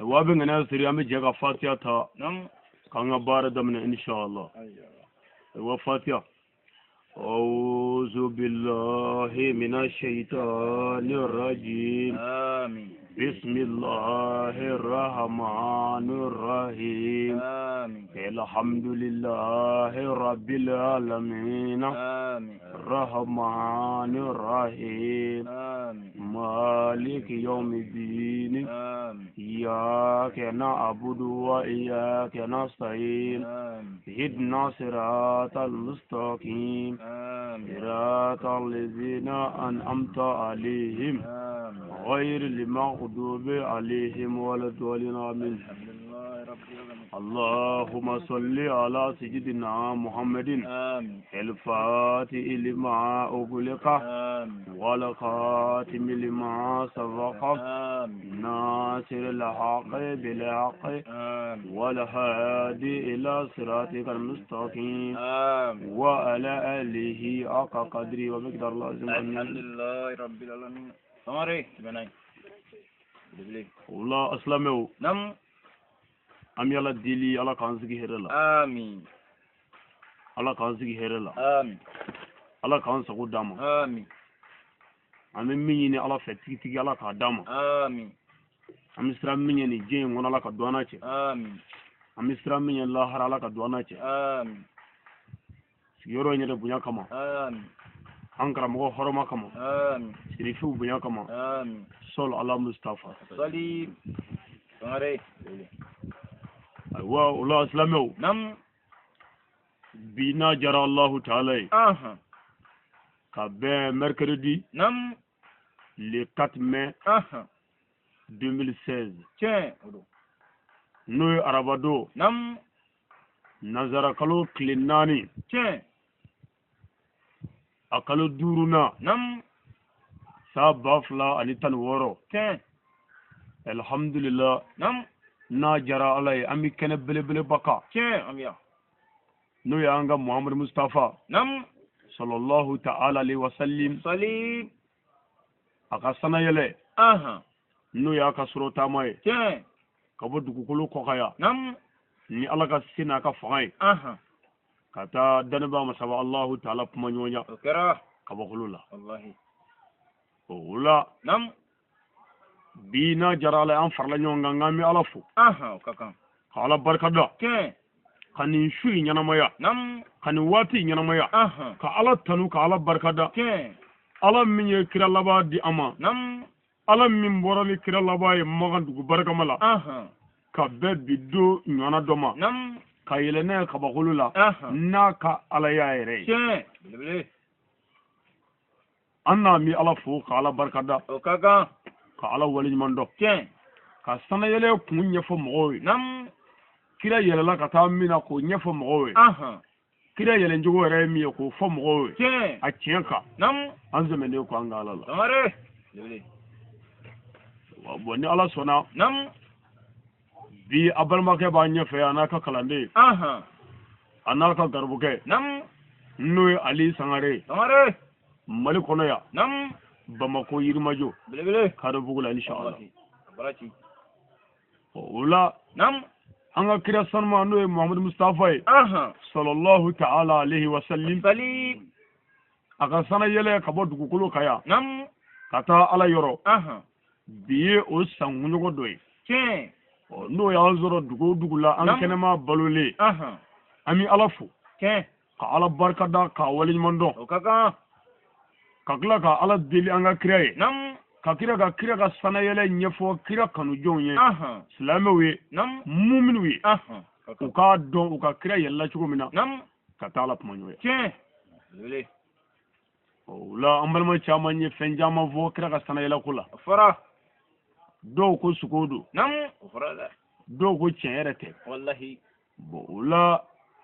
wa bin na siri am je ga fatiha ta kan ga bara da mun insha Allah wa fatiha أعوذ بالله من الشيطان الرجيم آمين بسم الله الرحمن الرحيم آمين الحمد لله رب العالمين آمين الرحمن الرحيم آمين مالك يوم الدين آمين إياك نعبد وإياك نستعين اهدنا صراط المستقيم صراط الذين أنعمت عليهم غير المغضوب عليهم ولا الضالين آمين اللهم صل على سيدنا محمد الفاتح لما أغلق والخاتم لما سبق ناصر الحق بالحق والهادي إلى صراطك المستقيم وعلى آله حق قدره ومقدار لازم. الحمد لله رب العالمين. سماري بناي والله أسلمه نعم أم يلا ديلي على كانسكي هرلا آمين على كانسكي هرلا آمين على كانسك قدامه آمين أمي ميني على فتيك تيجي على كدامه آمين أمي سرام ميني جين وانا على كدواناتي آمين أمي سرام ميني الله هر على كدواناتي آمين سيورو يني ربنا كمان آمين أنكر مغو حرما كمان آمين سريفو بنا كمان آمين صل على مصطفى صلي سماري أيوة والله أسلمه نعم بينا جرى الله تعالى كابين mercredi نعم le 4 mai 2016 tiens nous arabado نعم nazara kalo klinani tiens akalo duruna نعم sabafla ani tan woro tiens alhamdulillah نعم na jara alay ami kene bele baka tiens amia no yanga muhammad mustafa نعم sallallahu ta'ala alaihi wasallim صلي akasana yele no ya ka surota mai tiens kabo dugukolo ko kaya نعم ni alaka sina ka fay kata danaba masaba allah ta'ala kuma nyonya okera kabo khulula wallahi wala نعم bina jarala an farla nyonga ngami alafu kaka kala barkada tiens kani shui nyana maya نعم kani wati nyana maya ka ala tanu ka ala barkada tiens ala minye kira laba di ama نعم ala min borali kira laba e magandugu barka mala ka be bido nyana doma نعم ka yelene ka bakulula na ka ala ya ere tiens bele anna mi ala fu ka ala barkada okaka ka ala wali mando tiens ka sana yele kunye fo moy نعم kira yelela ka ta mina ko nyefo moy kira yele njugo re mi ko fo moy tiens a tienka نعم anzemene ko angala la samare bele boni ala sona نعم bi abalma ke ba nyefe anaka kalande anaka garbuke نعم no ali sangare samare mali kono ya نعم bamako yirmajo bele kado bugula inshallah barati wala نعم anga kira sanma no muhammad mustafa sallallahu ta'ala alaihi wasallim صلي aka sana yele kabo dugukolo kaya نعم kata ala yoro biye o sangunyugo doy tiens no ya zoro dugula an kenema balole ami alafu tiens ka ala barkada ka wali mando okaka kakla ka ala deli anga kiraye نعم ka kira ka sana yele nyefo kira kanu jonye islamewe نعم mu'minwe kaka uka don uka kira yella chugo mina نعم ka tala pumanyo tiens bele la ambalma chama nye fenjama vo kira ka sana yela kula fara do ko sukodo نعم fara do ko chenrete wallahi bo la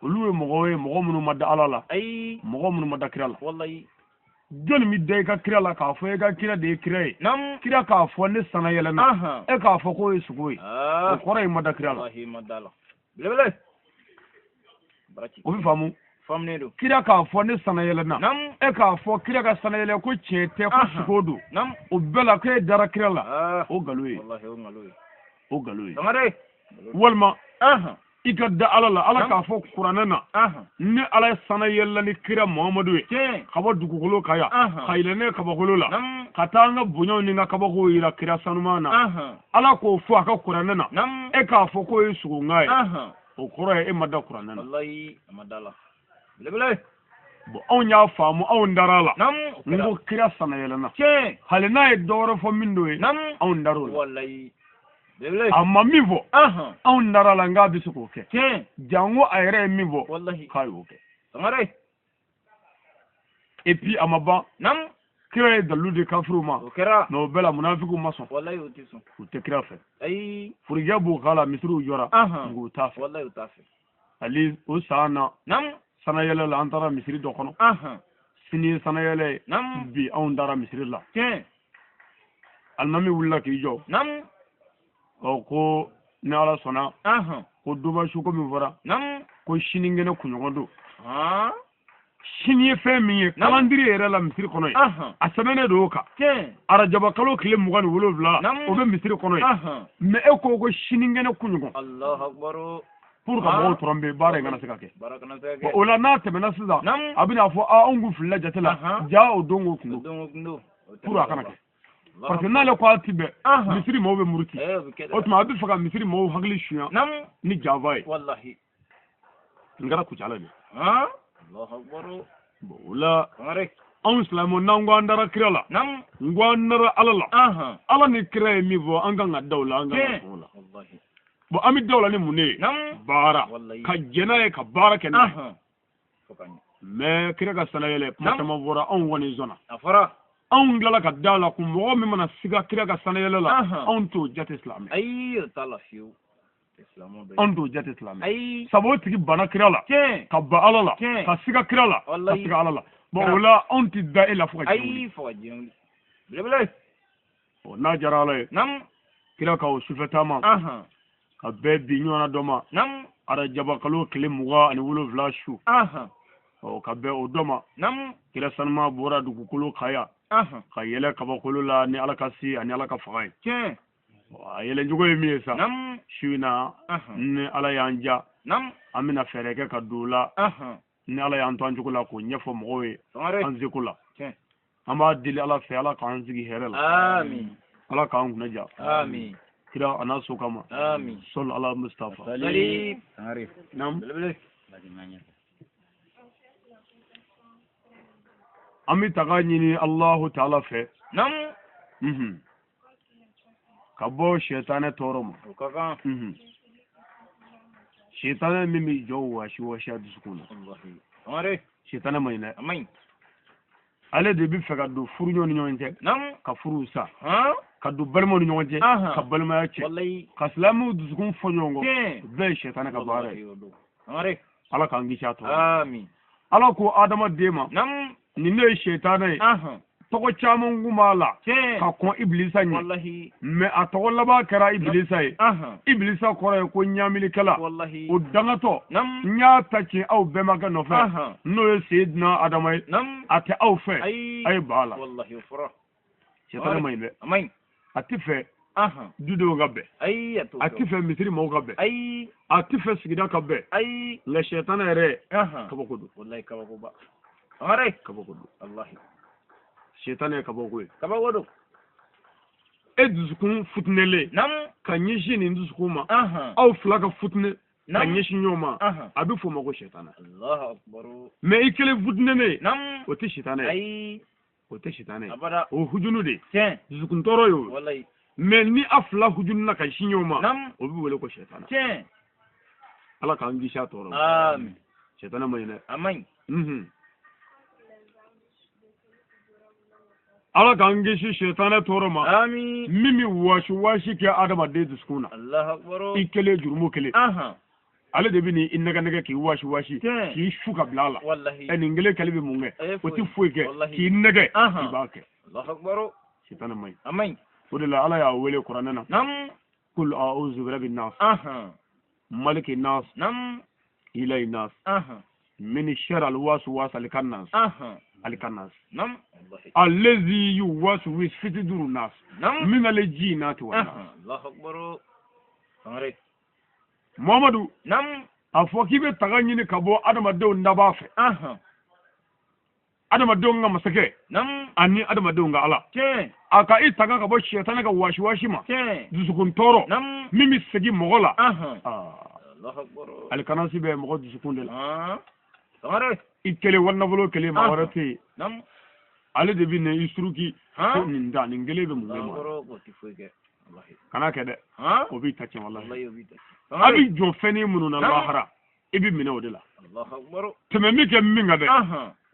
uluwe mogo munu madda alala ay mogo munu madda kira la wallahi joni mi de ka kira la ka fo e ka kira de kira نعم kira ka fo ne sana yela na e ka fo ko e sugoy o kore madda kira la wallahi madala bele barati o fi famu famnedo kira ka fo ne sana yela na نعم e ka fo kira ka sana yela ko chete ko sugodo نعم o bela ko e dara kira la o galoye wallahi o ngaloye o galo ye Tongare. walma Aha. i ka da ala la ala k'a fɔ kuranɛ na Aha. ni ala ye sana yɛlɛla ni kira muhamadu ye Tiɲɛ. ka bɔ dugukolo kan yan ka yɛlɛ kabakolo la Nam. ka taa an ka bonyaw ni ka kabakow yira kira sanuman na Aha. ala k'o fɔ a ka kuranɛ na Nam. e k'a fɔ k'o ye sogonga ye Aha. o kɔrɔ ye e ma da kuranɛ na Wallahi amadala. Bele. bon anw y'a faamu anw dara la Nam. n ko kira sana yɛlɛna Tiɲɛ. hali n'a ye dɔ wɛrɛ fɔ min do ye Nam. anw dar'o la Wallahi. Bele. a ma min fɔ Aha. anw dara la n k'a bɛ se k'o kɛ Tiɲɛ. jango a yɛrɛ ye min fɔ Wallahi. k'a y'o kɛ Tongare. et puis a ma ban Nam. kira ye dalilu di kafiriw ma O kɛra. mais o bɛɛ la munafikiw ma sɔn Wallahi o tɛ sɔn. u tɛ kira fɛ Ayi. furijɛ b'u k'a la misiriw jɔra Aha. nka u t'a fɛ Wallahi o t'a fɛ. hali o san na Nam. sanayɛlɛ la an taara misiri dɔ kɔnɔ Aha. sini ye sanayɛlɛ ye Nam. bi anw taara misiri la Tiɲɛ. alimami wulila k'i jɔ Nam. ɔ ko ni ala sɔnna Aha. ko doba su ko min fɔra Nam. ko sinikɛnɛ kunɲɔgɔn don Ah. sini ye fɛn min ye Nam. kalandiri yɛrɛ la misiri kɔnɔ ye Aha. a sɛbɛnnen don o kan Tiɲɛ. arajaba kalo tile 27 Nam. o bɛ misiri kɔnɔ ye Aha. mais e ko sinikɛnɛ kunɲɔgɔn Allahu akbar. pour ka mɔgɔw tɔrɔ baara in kana se ka kɛ Barakana se bon kɛ. o la n'a tɛmɛna sisan Nam. a bɛna fɔ anw kun filila jate la ja o don k'o kun don Don o don. pour a kana kɛ parce que n'ale ko a ti bɛn Aha. misiri mɔɔw bɛ muruti Eh, o bɛ kɛ dɛ. o tuma a bɛ fɛ ka misiri mɔɔw hakili suɲɛ Nam. ni janfa ye Wallahi. n kɛra kucala de Ah. Allahu akbar. bon o la Tongare. anw silamɛw n'an ko an dara kira la Nam. n ko an dara ala la Aha. ala ni kira ye min fɔ an kan ka da o la an kan ka Tiɲɛ. sɔn o la Wallahi. bon an bɛ da o la ni mun de ye Nam. baara Wallahi. ka jɛ n'a ye ka baara kɛ n'a ye Aha. Fo ka ɲɛ. mais kira ka sanayɛlɛ kuma Nam. caman fɔra anw kɔni sɔnna A fɔra. anw tilala ka da la kun mɔgɔ min mana siga kira ka sanayɛlɛ la Aha. anw t'o jate silamɛ Ayi o t'a la fiyewu. Islamu bɛ. anw t'o jate silamɛ Ayi. sabu o tigi bana kira la Tiɲɛ. ka ba ala la Tiɲɛ. ka siga kira la ka Wallahi. siga ala la bon Kira. o la anw ti da e la fo ka jɛn Ayi fo ka diɲɛ wuli. Belebele. n'a diyara ala ye Nam. kira ka o sufɛ taama Aha. ka bɛɛ bi ɲɔgɔnna dɔ ma Nam. arajaba kalo tile 27 su Aha. ka bɛn o dɔ ma Nam. kira sanuma bɔra dugukolo kan yan Aha. ka yɛlɛ kabakolo la ni ala ka se ani ala ka faga ye Tiɲɛ. a yɛlɛncogo ye min ye sa Nam. su in na Aha. ni ala y'an ja Nam. an bɛna fɛɛrɛ kɛ ka don o la Aha. ni ala y'an to an cogo la k'o ɲɛfɔ mɔgɔw ye Tongare. an seko la Tiɲɛ. an b'a deli ala fɛ ala k'an sigi hɛrɛ la Amin. ala k'an kunnaja Amin. kira a n'a so kama Amin. sɔli ala mustafa Sali. Tongare. Naam. Belebele. an bɛ taga ɲini alahu taala fɛ Nam. ka bɔ sɛtanɛ tɔɔrɔ ma O ka kan. sɛtanɛ min bɛ jɔ wasi wasi a dusukun na Wallahi. Tongare. sɛtanɛ man ɲi dɛ A man ɲi. ale de bɛ fɛ ka don furuɲɔgɔn ni ɲɔgɔn cɛ Nam. ka furuw sa Han. ka don balimaw ni ɲɔgɔn cɛ Aha. ka balimaya cɛ Wallahi. ka silamɛw dusukun fɔ ɲɔgɔn kɔ Tiɲɛ. o bɛɛ ye sɛtanɛ ka baara ye Wallahi o don. Tongare. ala k'an kisi a tɔɔrɔ Amin. ala ko adamaden ma Nam. nin ne ye sɛtanɛ ye Aha. tɔgɔ caman kun b'a la Tiɲɛ. ka kɔn ibilisa ɲɛ Wallahi. mais a tɔgɔ laban kɛra ibilisa ye Aha. ibilisa kɔrɔ ye ko ɲamilikɛla Wallahi. o dangatɔ Nam. n y'a ta tiɲɛ aw bɛnbakɛ nɔfɛ Aha. n'o ye seyidina adama ye Nam. a tɛ aw fɛ Ayi. a ye ba la Wallahi o fɔra. sɛtanɛ man ɲi dɛ A man ɲi. a tɛ fɛ Aha. dudenw ka bɛn Ayi a t'o a kɛ. tɛ fɛ misiri mɔgɔw ka bɛn Ayi. a tɛ fɛ sigida ka bɛn Ayi. nka sɛtanɛ yɛrɛ Aha. kabako don Wallahi kabakoba. Tongare. kabako don Wallahi. sɛtanɛ ye kabako ye Kabako don. e dusukun futinɛlen Nam. ka ɲɛsin nin dusukun ma Aha. aw fila ka futinɛ ka Nam. ɲɛsin ɲɔgɔn ma Aha. a bɛ fɔ o ma ko sɛtanɛ Allahu akbar. mais i kelen futinɛlen Nam. o tɛ sɛtanɛ ye Ayi. o tɛ sɛtanɛ ye Abada. o ye hujunu de ye Tiɲɛ. dusukun tɔɔrɔ ye o Wallahi. mais ni a fila hujununa ka sin ɲɔgɔn ma Nam. o bɛ wele ko sɛtanɛ Tiɲɛ. ala k'an kisi a tɔɔrɔ ma Amin. sɛtanɛ man ɲi dɛ A man ɲi. ala k'an kisi sɛtanɛ tɔɔrɔ ma Amin. min bɛ wɔsi wɔsi kɛ adamaden dusukun na Allahu akbar. i kelen jurumu kelen Aha. ale de bɛ n'i nɛgɛ nɛgɛ k'i wɔsi wɔsi Tiɲɛ. k'i su ka bila a la Wallahi. nin kelen kɛlɛ bɛ mun kɛ o tɛ foyi kɛ Wallahi. k'i nɛgɛ Aha. i b'a kɛ Allahu akbar. sɛtanɛ man ɲi A man ɲi. o de la ala y'a wele kuranɛ na Nam. kul a'udhu birabbi nas Aha. maliki nas Nam. ilahi nas Aha. min sharri alwaswas alkannas Aha. alkannas Nam. Wallahi. allazi yuwaswisu fi sudurin nas Nam. min aljinnati wan nas Aha. Allahu akbar. Sangare. Muhammadu Nam. a fɔ k'i bɛ taga ɲini ka bɔ adamadenw dabaa fɛ adamadenw ka masakɛ Nam. ani adamadenw ka ala Tiɲɛ. a ka i tanga ka bɔ sɛtanɛ ka wasi ma Tiɲɛ. dusukun tɔɔrɔ Nam. min bɛ segin mɔgɔ la Allahu Akbar. alikanasi bɛ mɔgɔ dusukun de la Sangare. i kelen wari nafolo kelen maa wɛrɛ tɛ yen Nam. ale de bɛ na i suruki ko nin da nin kelen bɛ mun kɛ ma kana kɛ dɛ o b'i ta tiɲɛ walahi a bɛ jɔ fɛn minnu na lahara i bɛ minɛ o de la tɛmɛ min kɛ min ka dɛ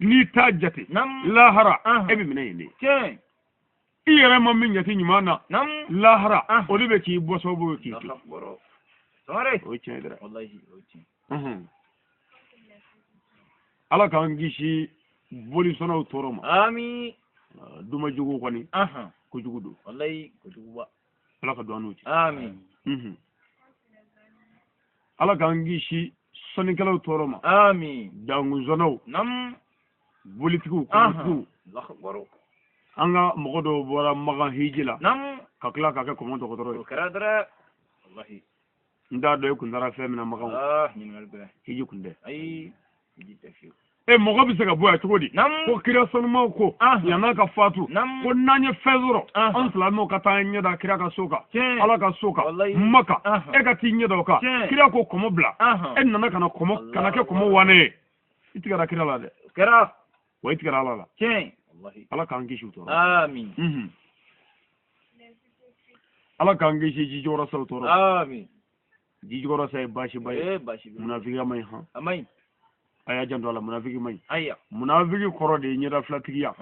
n'i t'a jate lahara e bɛ minɛ yen de i yɛrɛ ma min jate ɲuman na lahara o de bɛ k'i bɔ sababu ye k'i to o ye tiɲɛ dɛ ala k'an kisi bolisɔnnaw tɔɔrɔ ma Ami. duma jugu kɔni kojugu don ala ka don an n'u cɛ Amin. ala k'an kisi sɔnnikɛlaw tɔɔrɔ ma Amin. dangunzɔnnaw Nam. bolitigiw kɔnɔtigiw Allahu Akbar. an ka mɔgɔ dɔw bɔra magan hiji la Nam. ka tila k'a kɛ kɔmɔ dɔgɔtɔrɔ ye Kɛra dɛrɛ. Wallahi. n t'a dɔn e kun taara fɛn min na magan Ɲininkali bɛ. hiji kun tɛ Ayi. Hiji tɛ fiyewu. mɔgɔ bɛ se ka bɔ yan cogo di Nam. ko kira sanumaw ko yan'a ka fatu Nam. ko n'an ye fɛn sɔrɔ an silamɛw ka taa ɲɛda kira ka so kan Tiɲɛ. ala ka so kan Wallahi. maka e ka t'i ɲɛda o kan Tiɲɛ. kira ko kɔmɔ bila e nana ka na kɛ kɔmɔ wane ye i tigɛra kira la dɛ Kɛra. wa i tigɛra ala la Tiɲɛ. Wallahi. ala k'an kisi u tɔɔrɔ Amin. ala k'an kisi jijɔrɔsaw tɔɔrɔ Amin. jijɔrɔsa ye baasiba ye Baasi bɛ. munafigiya man ɲi han A man ɲi. a y'a janto a la munafigi man ɲi Aya. munafigi kɔrɔ de ye ɲɛdafilatigiya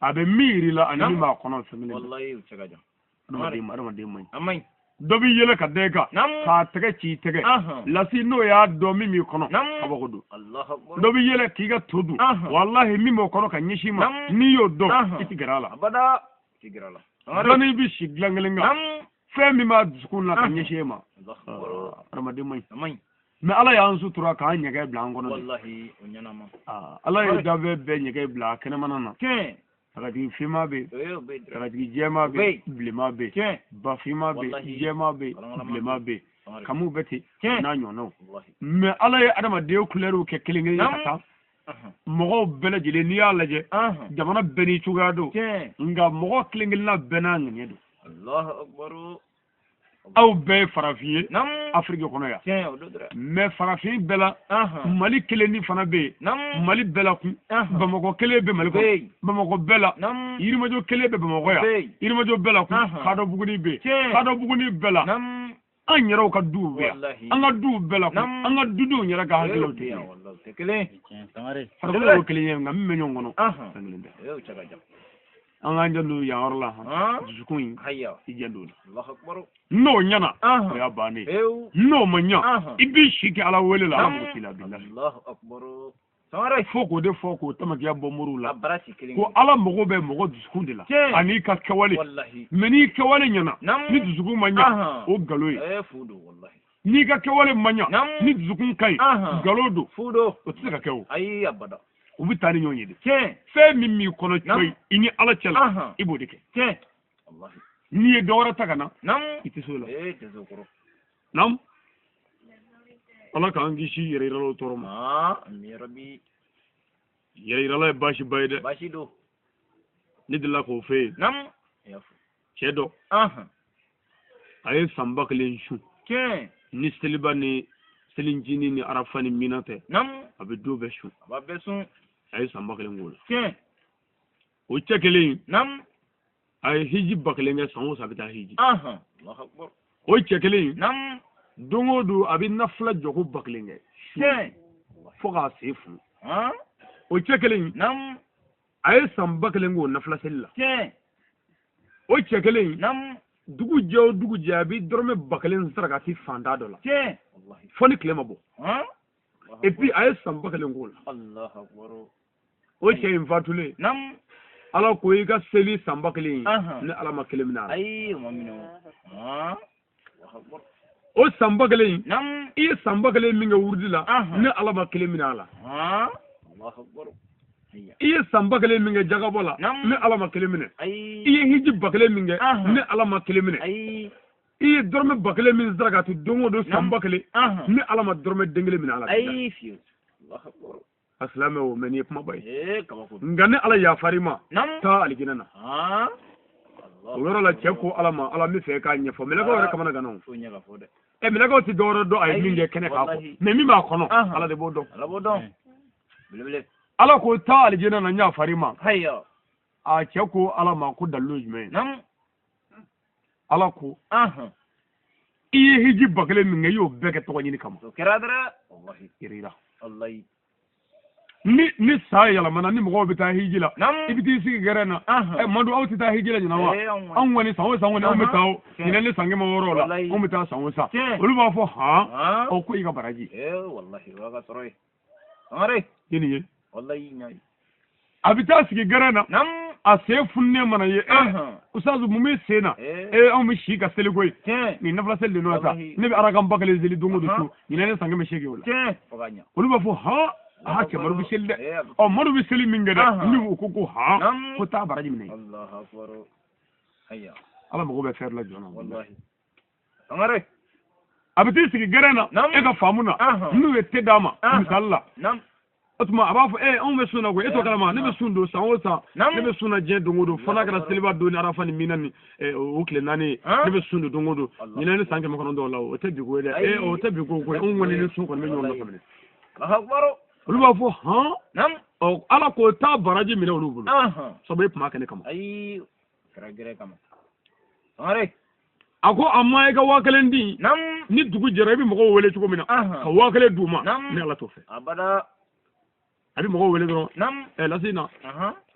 a bɛ min yiri la ani min b'a kɔnɔ fɛn kelen Wallahi u cɛ ka jan. adamaden man ɲi A man ɲi. dɔ b'i yɛlɛ ka da i kan k'a tɛgɛ ci i tɛgɛ lasi n'o y'a dɔn min b'i kɔnɔ kabako don Allahu Akbar. dɔ b'i yɛlɛ k'i ka to dun walahi min b'o kɔnɔ ka ɲɛsin ma n'i y'o dɔn i ti gɛrɛ a la Abada. Ti gɛrɛ a la. dɔnni bɛ si dilan kelen kan fɛn min b'a dusukun na ka ɲɛsin e ma Allahu Akbar. adamaden man ɲi A man ɲi. mɛ ala y'an sutura k'an ɲɛgɛn bila an kɔnɔ de Wallahi o ɲɛnama. ala ye danfɛn bɛɛ ɲɛgɛn bila a kɛnɛmana na Tiɲɛ. sagatigi finma bɛ O bɛ dɛrɛ. sagatigi jɛma bɛ bilenma bɛ Tiɲɛ. bafinma bɛ Wallahi. jɛma bɛ Kalankalama. bilenma bɛ Sangare. kamu bɛ ten Tiɲɛ. n'a ɲɔgɔnnaw Wallahi. mɛ ala ye adamaden kulɛriw kɛ kelen kelen ka taa mɔgɔw bɛɛ lajɛlen n'i y'a lajɛ jamana bɛɛ n'i cogoya don Tiɲɛ. nka mɔgɔ kelen kelenna bɛɛ n'a ŋaniya don Allahu Akbar. aw bɛɛ ye farafin ye Nam. afiriki kɔnɔ yan Tiɲɛ o do dɛrɛ. mɛ farafin bɛɛ la mali kelen ni fana bɛ yen Nam. mali bɛɛ la kun bamakɔ kelen bɛ mali kɔnɔ bamakɔ bɛɛ la Nam. yirimajɔ kelen bɛ bamakɔ yan yirimajɔ bɛɛ la kun kadɔ buguni bɛ yen kadɔ buguni bɛɛ la Nam. an yɛrɛw ka duw bɛ yan Wallahi. an ka duw bɛɛ la kun an ka dudenw yɛrɛ ka hakiliw tɛ kelen Wallahi tɛ kelen. farikolo ye kelen ye nka min bɛ ɲɔgɔn kɔnɔ fɛn kelen tɛ O cɛ ka jan. an k'an janto yan yɔrɔ la dusukun in Haya. i janto la Allahu Akbar. n'o ɲɛna o y'a bannen Ew. n'o ma ɲɛ i b'i si kɛ ala wele la ala mago t'i la bilahi Allahu Akbar. Sangare. fo k'o de fɔ k'o tamakiya bɔ moriw la A bara si kelen. ko ala mago bɛ mɔgɔ dusukun de la Tiɲɛ. ani ka kɛwale Wallahi. mɛ n'i kɛwale ɲɛna Nam. ni dusukun ma ɲɛ o nkalon ye Fudo wallahi. n'i ka kɛwale ma ɲɛ Nam. ni dusukun ka ɲi nkalon don Fudo. o tɛ se ka kɛ o Ayi abada. u bɛ taa ni ɲɔgɔn ye de Tiɲɛ. fɛn min b'i kɔnɔ Nam. cogo i ni ala cɛ la i b'o de kɛ Tiɲɛ. Wallahi. n'i ye dɔ wɛrɛ ta ka na Nam. i tɛ se o la Tɛ se o kɔrɔ. naamu ala k'an kisi yɛrɛ yiralaw tɔɔrɔ ma Ami ya Rabbi. yɛrɛ yirala ye baasiba ye dɛ Baasi do. ne delila k'o fɛ yen Nam. Ya fu. cɛ dɔ a ye san ba kelen su Tiɲɛ. ni seliba ni selicinin ni arafa ni mina tɛ Nam. a bɛ don bɛɛ su A b'a bɛɛ sun. a ye san ba kelen k'o la Tiɲɛ. o cɛ kelen in Nam. a ye hiji ba kelen kɛ san o san a bɛ taa hiji Allahu Akbar. o cɛ kelen in Nam. don o don a bɛ nafila jɔko ba kelen kɛ Tiɲɛ. fo k'a se fu o cɛ kelen in Nam. a ye san ba kelen k'o nafila seli la Tiɲɛ. o cɛ kelen in Nam. dugu jɛ o dugu jɛ a bɛ dɔrɔmɛ ba kelen sarakati fanda dɔ la Tiɲɛ. fo ni tile ma bɔ et puis a ye san ba kelen k'o la Allahu Akbar. o cɛ in fatulen Nam. ala ko i ka seli san ba kelen in ni ala ma kelen minɛ a la Ayi ma minɛ o. Allahu Akbar. o san ba kelen in Nam. i ye san ba kelen min kɛ wurudi la ni ala ma kelen minɛ a la Allahu Akbar. i ye san ba kelen min kɛ jagabɔ la ni ala ma kelen minɛ Ayi. i ye hiji ba kelen min kɛ ni ala ma kelen minɛ Ayi. i dorme bakale min zaka to dongo do sam bakale ni ala ma dorme dengele min ala ay fi Allah akbar aslame o meni kuma bay kama ko ngane ala ya farima nam ta aljinana Allah wala la cheko ala ma ala mi fe ka nyefo mele ko re kamana ganon fo nya ga fo de e mele ko ti doro do ay min de kene ka ko me mi ma kono ala de bodo bele ala ko ta aljinana nya farima hayya a cheko ala ma ko dallo jme nam ala ko iye hiji bakale min ngayo beke to nyini kama to kiradara wallahi irira wallahi ni sa yala mana ni mo bi ta hiji la ibiti sigi garana e mandu awti ta hiji la nyina wa an wani sawo sawo ne o metaw ni ne sange mo woro la o meta sawo sa olu ba fo ha o ko iga baraji wallahi wa ga soroy amare yini ye wallahi nyai abita sigi garana a se funne mana ye usazu mumi sena on mi shi ka sele koy ni na fala sele no ta ne bi aragan bakale zeli dungu du ni ne sange me shege wala foganya olu ba fo ha ke maru bi sele o maru bi sele min gada ni ko ha ko ta baraji min Allah akbar hayya ala mo be fer la jona wallahi amare abiti sigi garana e ka famuna nu we te dama misalla atuma abafu on be suna ko eto kalama ne be sundo sanwosa ne be suna je dongodo fana kala silba do ni arafa ni minani o kle nani ne be sundo dongodo ni ne sanke mo kono do lawo o tebi ko de o tebi ko on woni ni sun ko me nyom no famene akbaro oluba fo o ala ko ta baraji mi ne olubu so be puma kene kama ay karagere kama amare ako amma e ka wakalen di ni dugu jarabi mo ko wele chuko mina ka wakale duma ne ala to fe abada abi mo wele dron nam la sina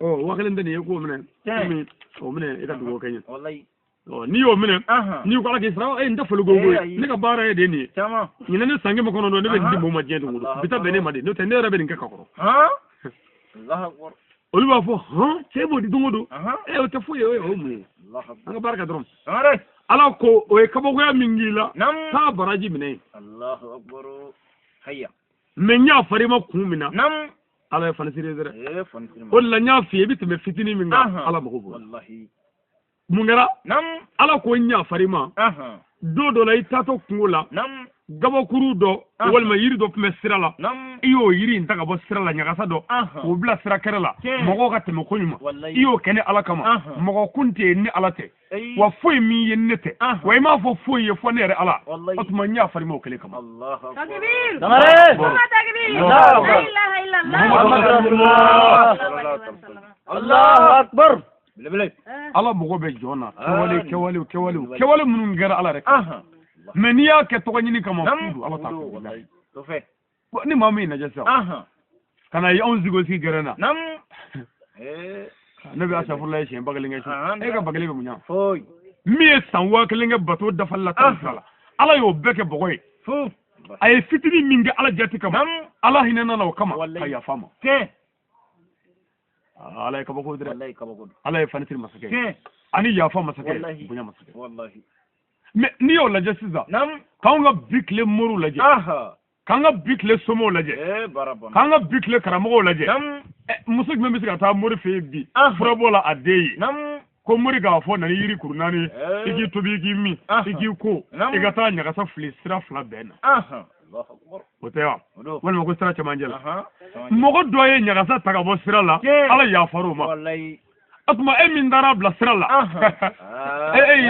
o wakale ndani ko mene mi o mene e ka dugo kenya wallahi ni yo mene ni ko ala ke sra e ndafalo gogo ne ka bara e de ni tama ni ne sange mo kono do ne be ndi mo ma jendo ngudo bita be ne ma de no te ne rabe ni ka ko Allah akbar oluwa fo chebo di dungodo o te fo yo o mu Allah akbar anga baraka dron amare ala ko o e kabo ya mingila ta baraji mene Allah akbar hayya menya farima kumina ala fana sire dere wala nya fi bi te fitini minga ala mo ko wallahi mungara ala ko nya farima do la itato kungula gabo kuru do walma yiri do me sirala iyo yiri ntaka bo sirala nyagasa do o bla sira kerala mogo ka teme ko nyuma iyo kene ala kama mogo kunte ni ala te wa foi mi yennete wa ma fo foi ye fo nere ala otuma nya farima o kele kama Allah takbir takbir la ilaha illallah Allah akbar bele ala mogo be jona kewale munun gara ala rek men ya ke to nyini kama fudu ala ta ko to fe ni mami na jasa kana yi on zigo si garana nabi asafullah shi bagalinga shi ka bagalinga munya foy mi sanwa kelinga bato da falla ta sala ala yo beke bogoy ay fitini minga ala jati kama ala hinana na kama ya fama ke ala ka bogo dire wallahi ka bogo ala ya fanitir masake ani ya fama masake bunya masake wallahi me ni yo la jasiza kanga bikle moru laje kanga bikle somo laje barabon kanga bikle karamo laje musuk me misika ta mori fe bi frobola adeyi ko mori ga fo na yiri kurnani igi tobi igi mi igi ko iga ta nya ka sa flisra fla ben Allahu akbar otewa wala ko sara chamanjela mogo doye nya ka sa taga bo sira la ala ya faru ma wallahi atuma min dara bla sira la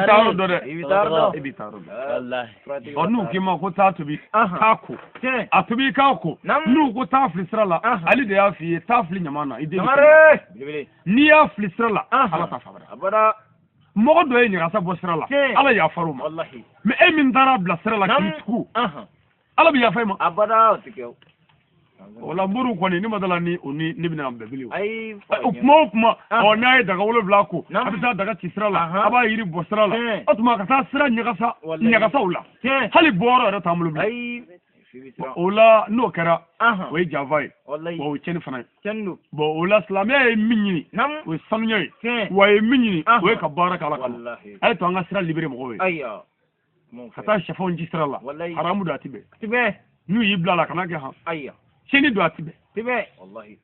taro do de taro wallahi onu ki ma ko ta tubi kako atubi kako nu ko ta flisra la ali de ya fi ta fli nyamana ide ni ya flisra la ala ta fabara abada mogo do yen ga sa bo sira la ala ya faru ma wallahi me min dara bla sira la kitku ala bi ya fayma abada tikyo wala mburu ko ni madala ni oni ni bina mbebili ay upma ona daga wolo blako abisa daga tisrala aba yiri bosrala atuma ka sa sira nyagasa ula hali boro ra tamulu ay ola no kara we javai wallahi wo chen fana chendu bo ola islamia minni we sanunyai wa minni we ka baraka ala kala ay to anga sira libere mo we ayya kata shafon jisrala haramu da tibe nu yibla la kana ga ha ayya chini do atibe tibe wallahi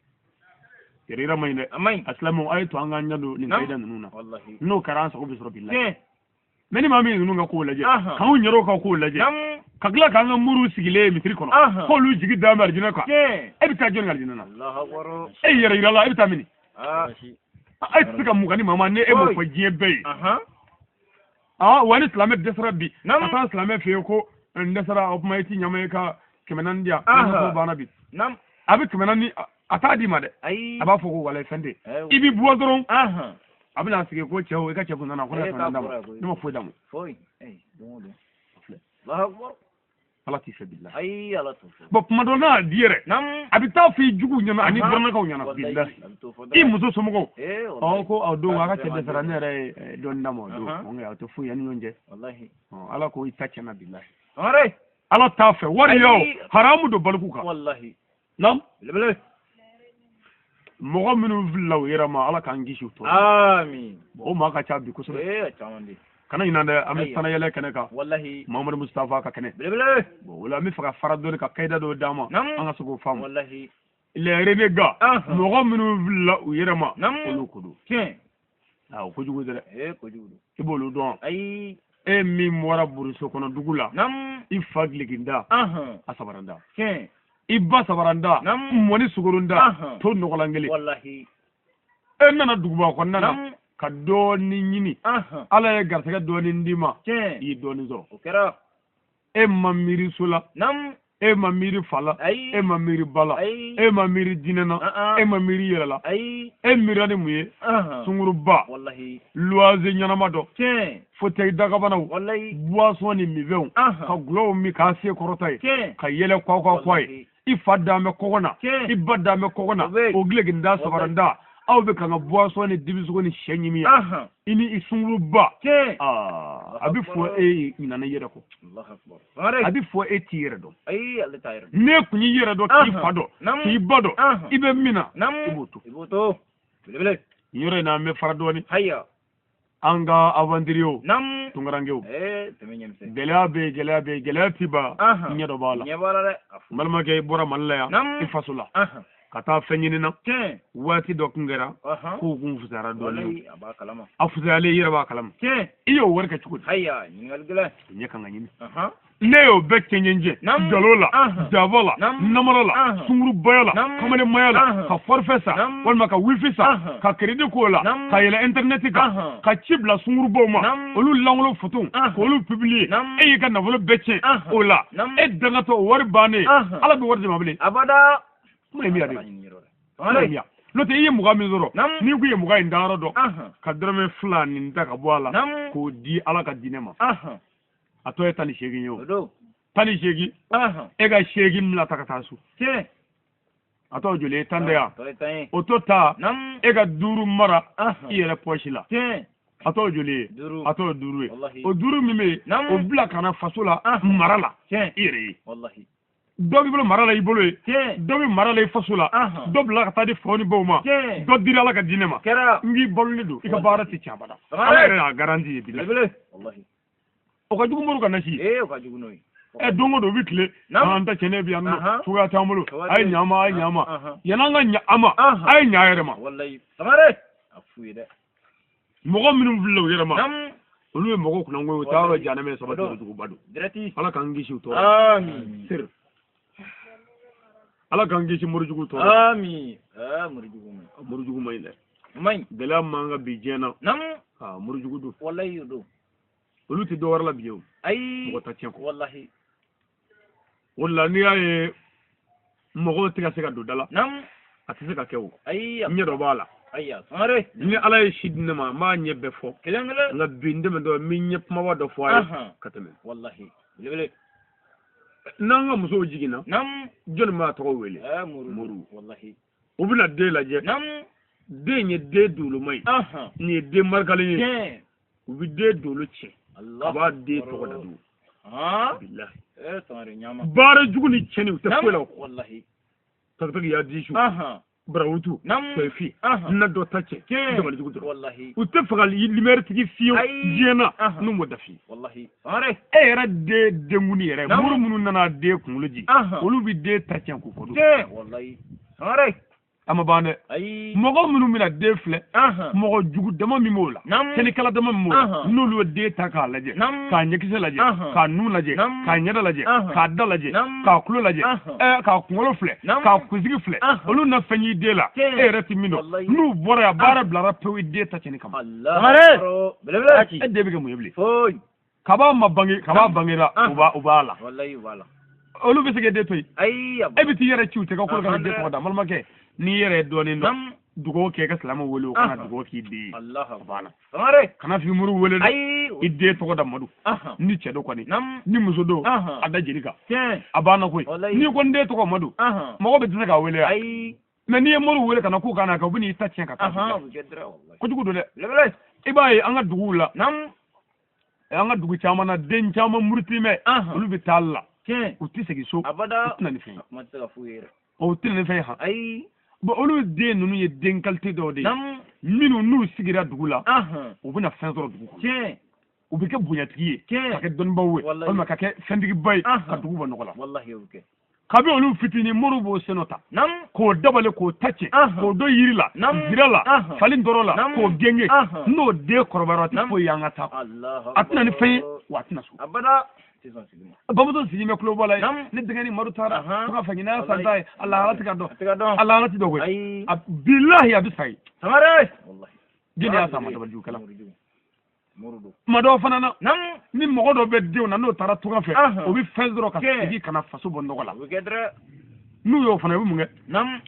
kirira mayne amay aslamu ay to anga nyado ni kayda nuna wallahi no karansa ko bisro billahi meni ma min nunga ko laje kan nyero ka ko laje kagla kan muru sigile mitri kono ko lu jigi da marjina ka e bi ta jon ngarjina na Allahu akbar e yere ira la e bi ta mini ay tuka mu gani mama ne e mo ko jebe wani islamic desrabi ata islamic fe ko ndesara of mighty nyameka kemenandia ko bana bi nam abi kemenani ata di made aba fo ko wala sande ibi buwa doron abina sige ko chewo e ka chewo nana ko na ndama no fo damu foi don Allahu akbar ala ti billah ala to bo madona diere nam abi ta fi jugu nyama ani borna ko nyana billah i muso somo ko awdo wa ka chede sara ne re don ndamo do ngi to fu yani yonje wallahi ala ko itacha na billah ore ala ta fe wari yo haramu do balku ka wallahi nam bilbil mogo minu villaw yerama ala kan gishu to amin o ma ka chabi ko so chamandi kana inanda ami sana yele kana ka wallahi Muhammad Mustafa ka kane bilbil wala mi faga farado ka kaida do dama anga sugo fam wallahi le rene ga mogo minu villaw yerama ko kudu ke ko jugo dere ko jugo ibolu don e mi mora buru so kono dugula i fagli ginda asabaranda ke ibba sabaranda moni sugurunda to nogolangeli wallahi e nana duguba ko nana ka doni nyini ala e gartaga doni ndima yi doni zo okera e mamiri sula e mamiri fala e mamiri bala e mamiri dinena e mamiri yela e mirani muye sunguruba wallahi loise nyanama do fote daga bana wallahi boisson ni miveun ka glow mi ka se korotay ka yele kwa ifada me kogona ibada me kogona oglegi nda sabaranda awbe kanga boisson ni dibiso ni shenyimiya ini isungruba abi fo e inana yere ko Allahu akbar abi fo e tire do alle tayre ne kunyi yere do ki fado ki bado ibe mina ibuto bilbil yore na me faradoni hayya anga avandirio tungarangew temenyemse gelabe tiba nyedo bala re malma ke bora mallaya ifasula kata fenyina wati dokngera ko gun fusara dole aba kalama afuzale yiraba kalama iyo warka chukudi hayya ningal gela nyekanga nyini Leo Bekenyenje, Dalola, Davola, Namarala, Sunguru Bayala, Kamane Mayala, ka Forfesa, Walmaka Wifisa, ka Credit Cola, ka Yela Internetica, ka Chibla Sunguru Boma, Olu Langlo Futum, Olu Publié, et you can have Betche, Ola, et Danato, Warbane, ala be warde mabele. Abada, Maya. Lote iye muga mizoro, ni kuye muga indaro do, ka drame fulani ndaka bwala, ko di ala ka dinema. Atoye tani shegi yo tani shegi ega shegi mla takatasu ato jole tande ya otota ega duru mara iyere pochila ato jole ato duru o duru mime o bla kana fasula marala ire wallahi dogi bolo marala ibolo dogi marala fasula dobla ka tadi foni boma do dira la ka dinema ngi bolni du ika barati chabada ala garanti billahi wallahi oka jugu moru kana si oka jugu noy dongo do bitle anta chene bi anno fuga tamulu ay nyama yananga nyama ay nyaayerema wallahi tamare afuide mogo minum villo yerema olu mogo kuna ngoy tawo jana me sabatu jugu badu dirati ala kangi shi to amin sir ala kangi shi moru jugu to amin moru jugu may le may dela manga bi jena moru jugu do wallahi do olu ti do war la biyo ay mo ta tienko wallahi wala ni ay mo ti ka se ka do dala ati se ka kewo ay nyedo bala ayya sare ni ala shidne ma nyebe fo kelengale nga binde me do mi nyep ma wado fo ay katame wallahi lele nanga muso jigina jon ma to wele muru wallahi ubina de la je de nye de dulu may ni de markale ni ubi de dulu che aba de to da du billahi tamari nyama bare juguni cheni te kwela wallahi tak ya dishu brawutu sefi na do tache de mal jugudu wallahi utfagal liberty gi fiyo jena nu mo dafi wallahi are era de nguni era muru munu nana de kunluji olu bi de tache ko ko wallahi are ama bane mogo munu mina de fle mogo jugu dama mi mola seni kala dama mi mola nulu de ta ka laje ka nyekise laje ka nu laje ka nyada laje ka da laje ka kulo laje ka kungolo fle ka kuzigi fle olu na fanyi de la e reti mino nu bora ya bara blara pewi de ta seni kama Allah bele de biga mu yebli foy kaba bangira ubala wallahi ubala olu bisige de toy ayya e biti yere ciute ka ko ka de to da malma ke ni yere doni no dugo ke ka salama wole o kana dugo ki de Allah bana amare kana fi muru wole idde to da madu ni cedo ko ni ni muso do ada jirika abana koy ni ko nde to ko madu mo be tine ka wole ay na ni muru wole kana ku kana ka buni ta cen ka ta ko dugo do le ibaye an ga dugu la an ga dugu chama na den chama murtime olu bi talla u ti segi so abada na ni fe mataka fuyere o ti ni fe ha ay bo olu de nunu ye den qualité do de minu nu sigira dugu la u bina fen soro dugu u bi ke bunyatigi ka ke don bawe walma ka ke fendigi bay ka dugu ba nogola wallahi yuke kabe olu fitini muru bo senota ko dabale ko tace ko do yirila zirala falin dorola ko genge no de korbarati ko yanga ta atna ni fe watna su abada bamudo sigime kulo bola ni degani marutara ko fanyina santai Allah halati gado Allah halati dogo billahi abisai tamare wallahi gini ya sama dabal jukala murudu mado fanana ni mogo do be diw na no tara tuga fe o bi fezro ka sigi kana faso bondo gola nu yo fana bu munge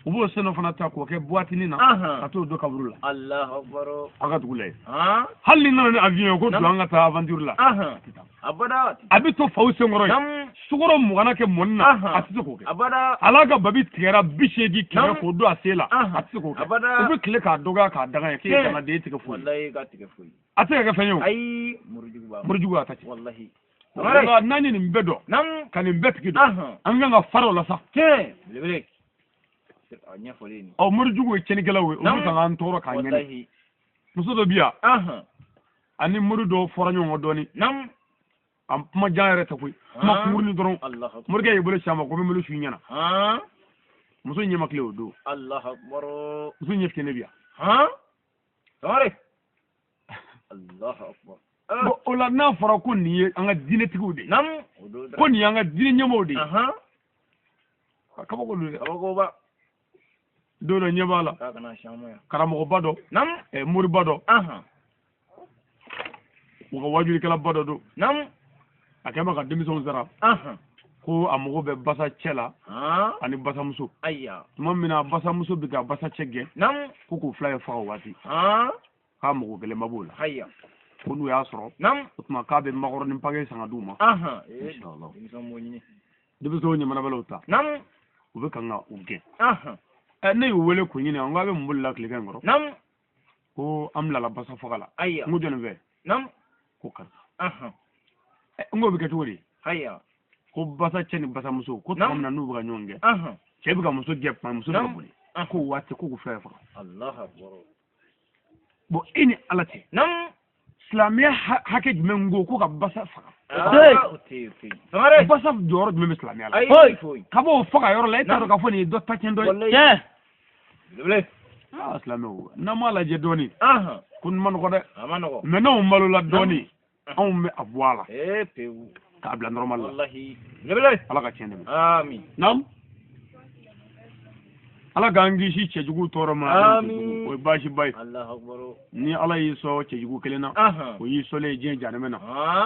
o bo seno fana ta ko ke boati ni na ka to do kaburula Allahu akbar aga dugule halli na ni avion ko do anga ta aventure la abada abi to fawse ngoro sugoro mugana ke monna atito ko ke abada alaga babi tigera bishegi kire ko do asela atito ko ke o bi kile ka doga ka daga ke kana de tige fu wallahi ka tige fu atega ka fanyo ay murjugu atati wallahi wala nani ni mbedo kan mbetigi do anga nga faro la sa ke lebele anya folini o murjugu cheni gelawe o musa an toro ka nyene wallahi muso do biya ani murdo foranyo ngodoni am ma jaare ta koy ma kurni doron murga yebule chama ko melu sunyana muso nyema klew do Allah akbar muso nyefke ne biya tore Allah akbar o la na fara ko ni anga dine tigu de ko ni anga dine nyemo de ka ba ko lu ko ba do do nyebala ka kana shamaya karamo bado e muri bado ko wajuri kala bado do akema ka demison zara ko amogo be basa chela ani basa muso ayya mamina basa muso bi ka basa chege ko ko fly fa wati ka mogo gele mabula ayya ko nu ya soro utma ka be magoro ni page sanga duma inshallah demison ni mana balota o be kanga uge ne wele ko nyine ngabe mbulla klika ngoro ko amla la basa fogala ayya ngudon ve ko kan ngo bi katuri hayya ko basa cheni basa muso ko tamna nu buga nyonge chebi ga muso gep ma muso do buli ko wate ko fa fa Allah akbar bo ini alati islamia hake mengo ko ka basa fa basa joro de islamia la ka bo fa yoro la ita ka foni do ta kendo le islamia na mala je doni kun man ko de amano me no malu la doni on me avoila pewu ka bla normal wallahi lebele ala ka tiende amin nam ala gangi shi cejugu toroma amin o bashi bay Allah akbar ni ala yi so cejugu kelena o yi so le je jana mena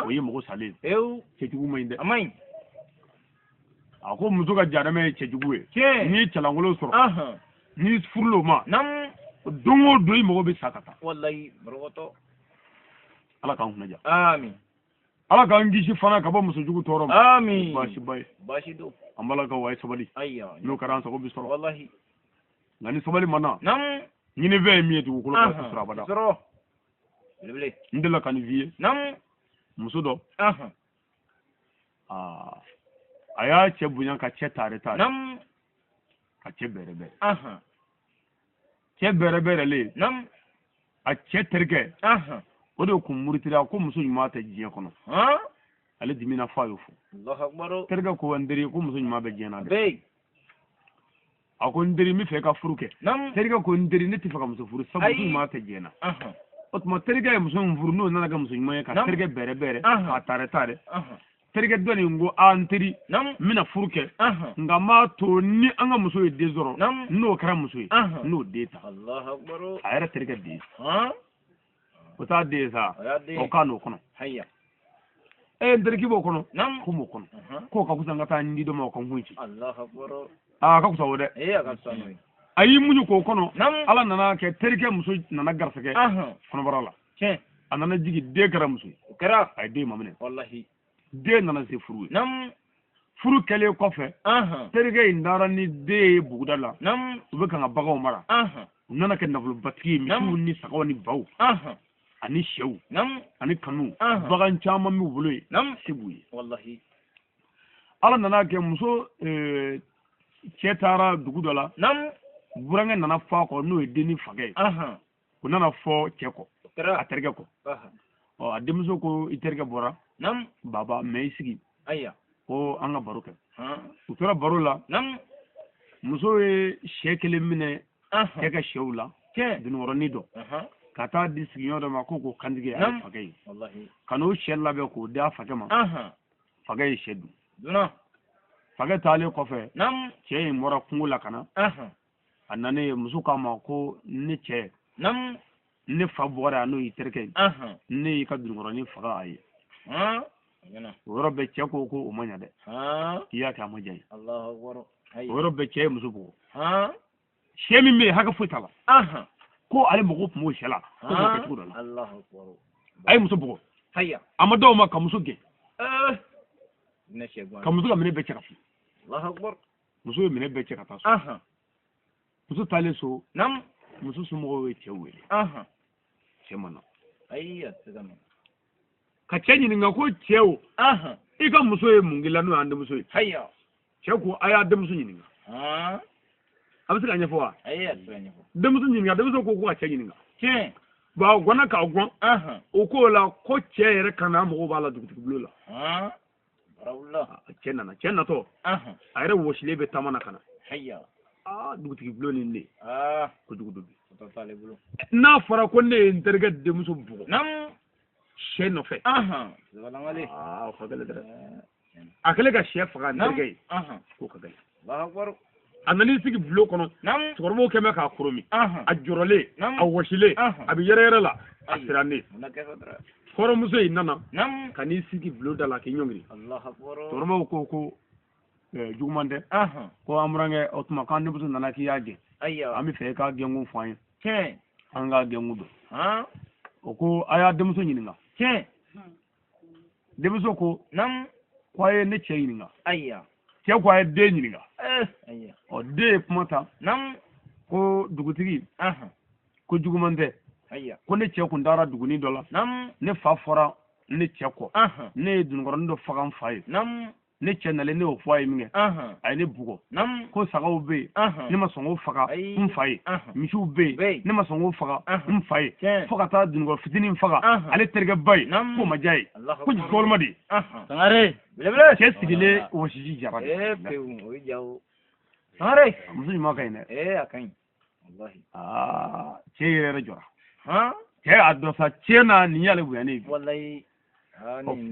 o yi mo sale pewu cejugu mayinde amay ako muzuga jana me cejugu ni chalangolo soro ni furlo ma dongo doyi mo be sakata wallahi baroto ala kan hunaja amin ala kan gishi fana ka ba musu jugu toro amin bashi do ambala ka wai sabali ayya no karan sa ko bi soro wallahi ngani sabali mana nyine ve mi etu ko ko sura bada soro lebele ndela kan vie musu do aya che bunya ka che tare tare ka che bere bere che bere bere le a che terke o de kun muritira ko muso nyuma ta jiya kono ale dimina fayo fu Allah akbar terga ko wandere ko muso nyuma be jena de a ko nderi mi fe ka furu kɛ nam terikɛ ko nderi ne tɛ fɛ ka muso furu sabu ma tɛ jɛna o tuma terikɛ ye muso furu n'o nana kɛ muso ɲuman ye ka terikɛ bɛrɛ k'a tare terikɛ dɔ nin ko an teri n bɛna furu kɛ nka m'a to ni an ka muso ye den sɔrɔ n'o kɛra muso ye n'o den ta a yɛrɛ terikɛ den o t'a den sa o k'a n'o kɔnɔ n terikɛ b'o kɔnɔ ko m'o kɔnɔ k'o ka kusa n ka taa n di dɔ ma o ka n kun ci a ka kusa o dɛ a y'i muɲu k'o kɔnɔ ala nana kɛ terikɛ muso nana garisɛgɛ kɔnɔbara la a nana jigin den kɛra muso ye a ye den maminɛ den nana se furu ye furu kɛlen kɔfɛ terikɛ in taara ni den ye buguda la u bɛ kan ka baganw mara u nana kɛ nafolobatigi ye misiw ni sagaw ni baw ani sɛw ani kanu bagan caman b'u bolo ye se b'u ye ala nana kɛ muso cɛ taara dugu dɔ la burankɛ nana fɔ a kɔ n'o ye denni fakɛ ye o nana fɔ cɛ kɔ a terikɛ kɔ a denmuso ko i terikɛ bɔra baba mɛ i sigi ko an ka baro kɛ u tora baro la muso ye sɛ kelen minɛ cɛ ka sɛw la dununkɔrɔnin dɔ ka taa di sigiɲɔgɔn dɔ ma ko kantigɛ a ye fakɛ ye ka n'o sɛ labɛn k'o di a fakɛ ma fakɛ ye sɛ dun fakɛ taalen kɔfɛ cɛ in bɔra kungo la ka na a nanen muso k'a ma ko ne cɛ ne fa bɔra yan n'o y'i terikɛ ye ne y'i ka dununkɔrɔnin faga a ye o yɔrɔ bɛɛ cɛ ko o ma ɲa dɛ i y'a kɛ a ma diya ye o yɔrɔ bɛɛ cɛ ye muso bugɔ sɛ min bɛ yen hakɛ foyi t'a la ko ale mago tun b'o sɛ la ko k'o kɛ cogo dɔ la a ye muso bugɔ a ma dɔw ma ka muso gɛn ka muso ka minɛ bɛɛ cɛ ka fili muso ye minɛ bɛɛ cɛ ka taa so muso taalen so muso somɔgɔw ye cɛ wele cɛ ma na ka cɛ ɲininka ko cɛw i ka muso ye mun k'i la n'o y'an denmuso ye cɛ ko a y'a denmuso ɲininka a bɛ se ka ɲɛfɔ wa denmuso ɲininka denmuso ko ka cɛ ɲininka bon a gɔnna k'a gɔn o k'o la ko cɛ yɛrɛ kan n'a mago b'a la dugutigi bulon la cɛ nana cɛ natɔ a yɛrɛ wɔsilen bɛ taama na ka na dugutigi bulon nin de ko jugu dɔ bi n'a fɔra ko ne ye n terikɛ denmuso bugɔ sɛ nɔfɛ o ka gɛlɛn dɛ a kɛlen ka sɛ faga n terikɛ ye k'o ka gɛlɛn a nan'i sigi bulon kɔnɔ cɛkɔrɔbaw kɛn bɛ k'a koromi a jɔrɔlen a wɔsilen a bɛ yɛrɛ yɛrɛ la a sirannen kɔrɔmuso in nana ka n'i sigi bulon da la k'i ɲɔngiri cɛkɔrɔbaw ko juguman tɛ ko an burankɛ o tuma k'an denmuso nana k'i y'a gɛn an bɛ fɛ i k'a gɛnkun fɔ an ye an k'a gɛnkun dɔn o ko a y'a denmuso ɲininka denmuso ko a ye ne cɛ ɲininka cɛ ko a ye den ɲininka ɔ den ye kuma ta ko dugutigi ko juguman tɛ ko ne cɛ kun taara duguni dɔ la ne fa fɔra ne cɛ kɔ ne ye dununkɔrɔnin dɔ faga n fa ye ne cɛ nalen ne y'o fɔ a ye min kɛ a ye ne bugɔ ko sagaw bɛ yen ne ma sɔn k'o faga n fa ye misiw bɛ yen ne ma sɔn k'o faga n fa ye fo ka taa dununkɔrɔ fitinin faga ale terikɛ ba ye k'o ma diya ye ko jikɔrɔma de cɛ sigilen wɔsiji jara muso ɲuman ka ɲi dɛ cɛ yɛrɛ jɔra cɛ a dɔ sa cɛ na nin y'ale bonya ye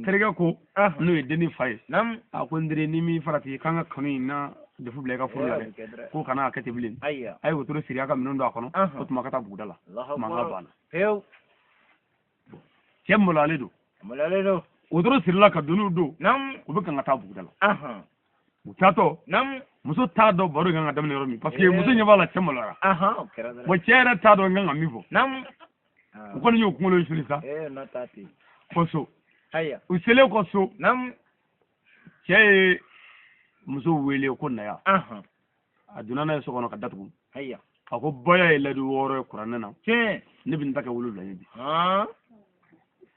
terikɛ ko n'o ye denni fa ye a ko n teri ni min farati k'an ka kanu in na defu bila i ka furu la dɛ ko kana a kɛ ten bilen a ye wotoro siri a ka minɛn don a kɔnɔ o tuma ka taa buguda la mankan banna cɛ maloyalen don wotoro sirila ka doniw don u bɛ kan ka taa buguda la u taatɔ muso t'a dɔn baro kan ka daminɛ yɔrɔ min parce que muso ɲɛ b'a la cɛ maloyara bon cɛ yɛrɛ t'a dɔn kan ka min fɔ u kɔni y'o kunkolo siri sa fɔ so u selen kɔ so cɛ ye muso wele ko naya a donna n'a ye so kɔnɔ ka datugu a ko bɔya ye ladi 6 ye kuranɛ na ne bɛ n ta kɛ 7 ye bi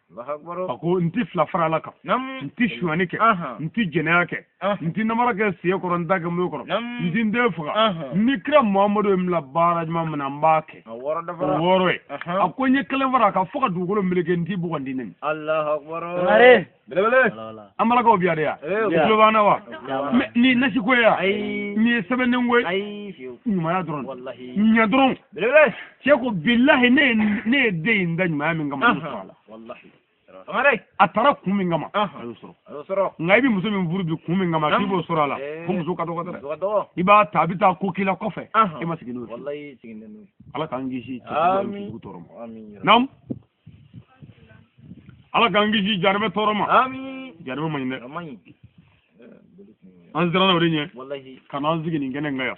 Allahu akbar ako nti fila fara la ka nti shuani ke nti jenaya ke nti namara ke siya koro nta ke mu koro nti nde fuga ni kira muhammadu imla bara jama mana mbake woro ako nye kele fara ka fuga dugolo milike nti buga ndinen Allahu akbar are bele amala ko biya ya ko bana wa ni nasi ko ya ni sebene ngwe nyuma ya dron wallahi nya dron bele ko billahi ne de indan ma min gama sala wallahi amare atara kumi ngama ayusoro ngaibi muso min vuru bi kumi ngama tibo soro la ko muso ka do iba tabita ko kila kofe e masigino wallahi sigino ala kan gishi amin nam ala kan gishi jarbe toroma amin jarbe manyne amin anzara na wrinye wallahi kana zigini ngene ngaya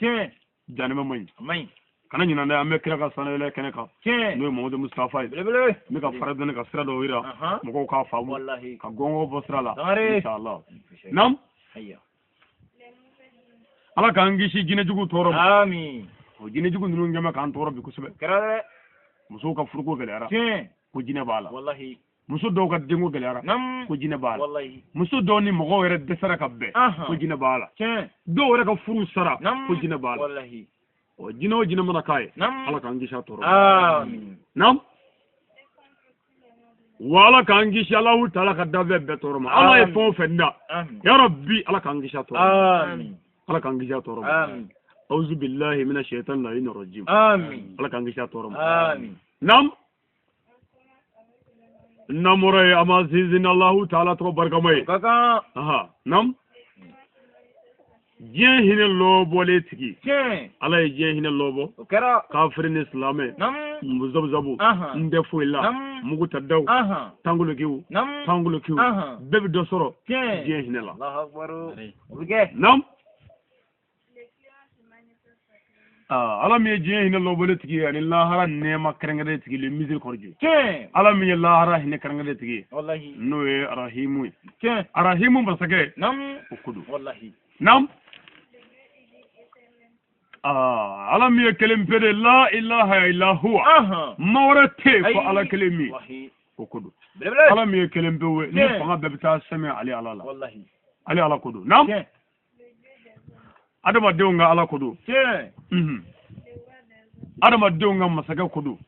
jarbe many amin kana nyina na ame kira ka sanele kene ka no Muhammad Mustafa bele mi ka faradane ka sira do wira mo ka faamu wallahi ka gongo bo sira la insha inshallah nam hayya ala kan gishi gine jugu toro amin o gine jugu nunu ngama kan toro bi kusube kara muso ka furgo galera ko gine bala wallahi muso do ka dengo galera ko gine bala wallahi muso do ni mo were de sara ka be ko gine bala do wore ka furu sara ko gine bala wallahi o jino jino mana kai ala kan gisha toro amin nam wala kan gisha Allah taala ka dave be toro ma ala e fo fenda ya rabbi ala kan gisha toro amin ala kan gisha toro amin auzu billahi minash shaitanir rajim amin ala kan gisha toro amin nam namore amazizin Allah taala to barkamai kaka aha nam Jien hine lobo le tigi. Ala ye jien hine lobo. Kera. Kafirin islame. Muzab zabu. Ndefu ila. Mugu tadaw. Tangulo kiu. Tangulo kiu. Bebe dosoro. Jien hine la. Allahu akbar. Oge. Nam. Ala mi jien hine lobo le tigi ani lahara nema karangade tigi le mizil korji. Ala mi lahara hine karangade tigi. Wallahi. Noe arahimu. Arahimu basake. Nam. Okudu. Wallahi. Nam. ala mi kelim pede la ilaha illa huwa mawrate ko ala kelimi ko kudu ala mi kelim bewe ni fanga bebita sami ali ala la wallahi ali ala kudu nam adama deunga ala kudu adama deunga masaka kudu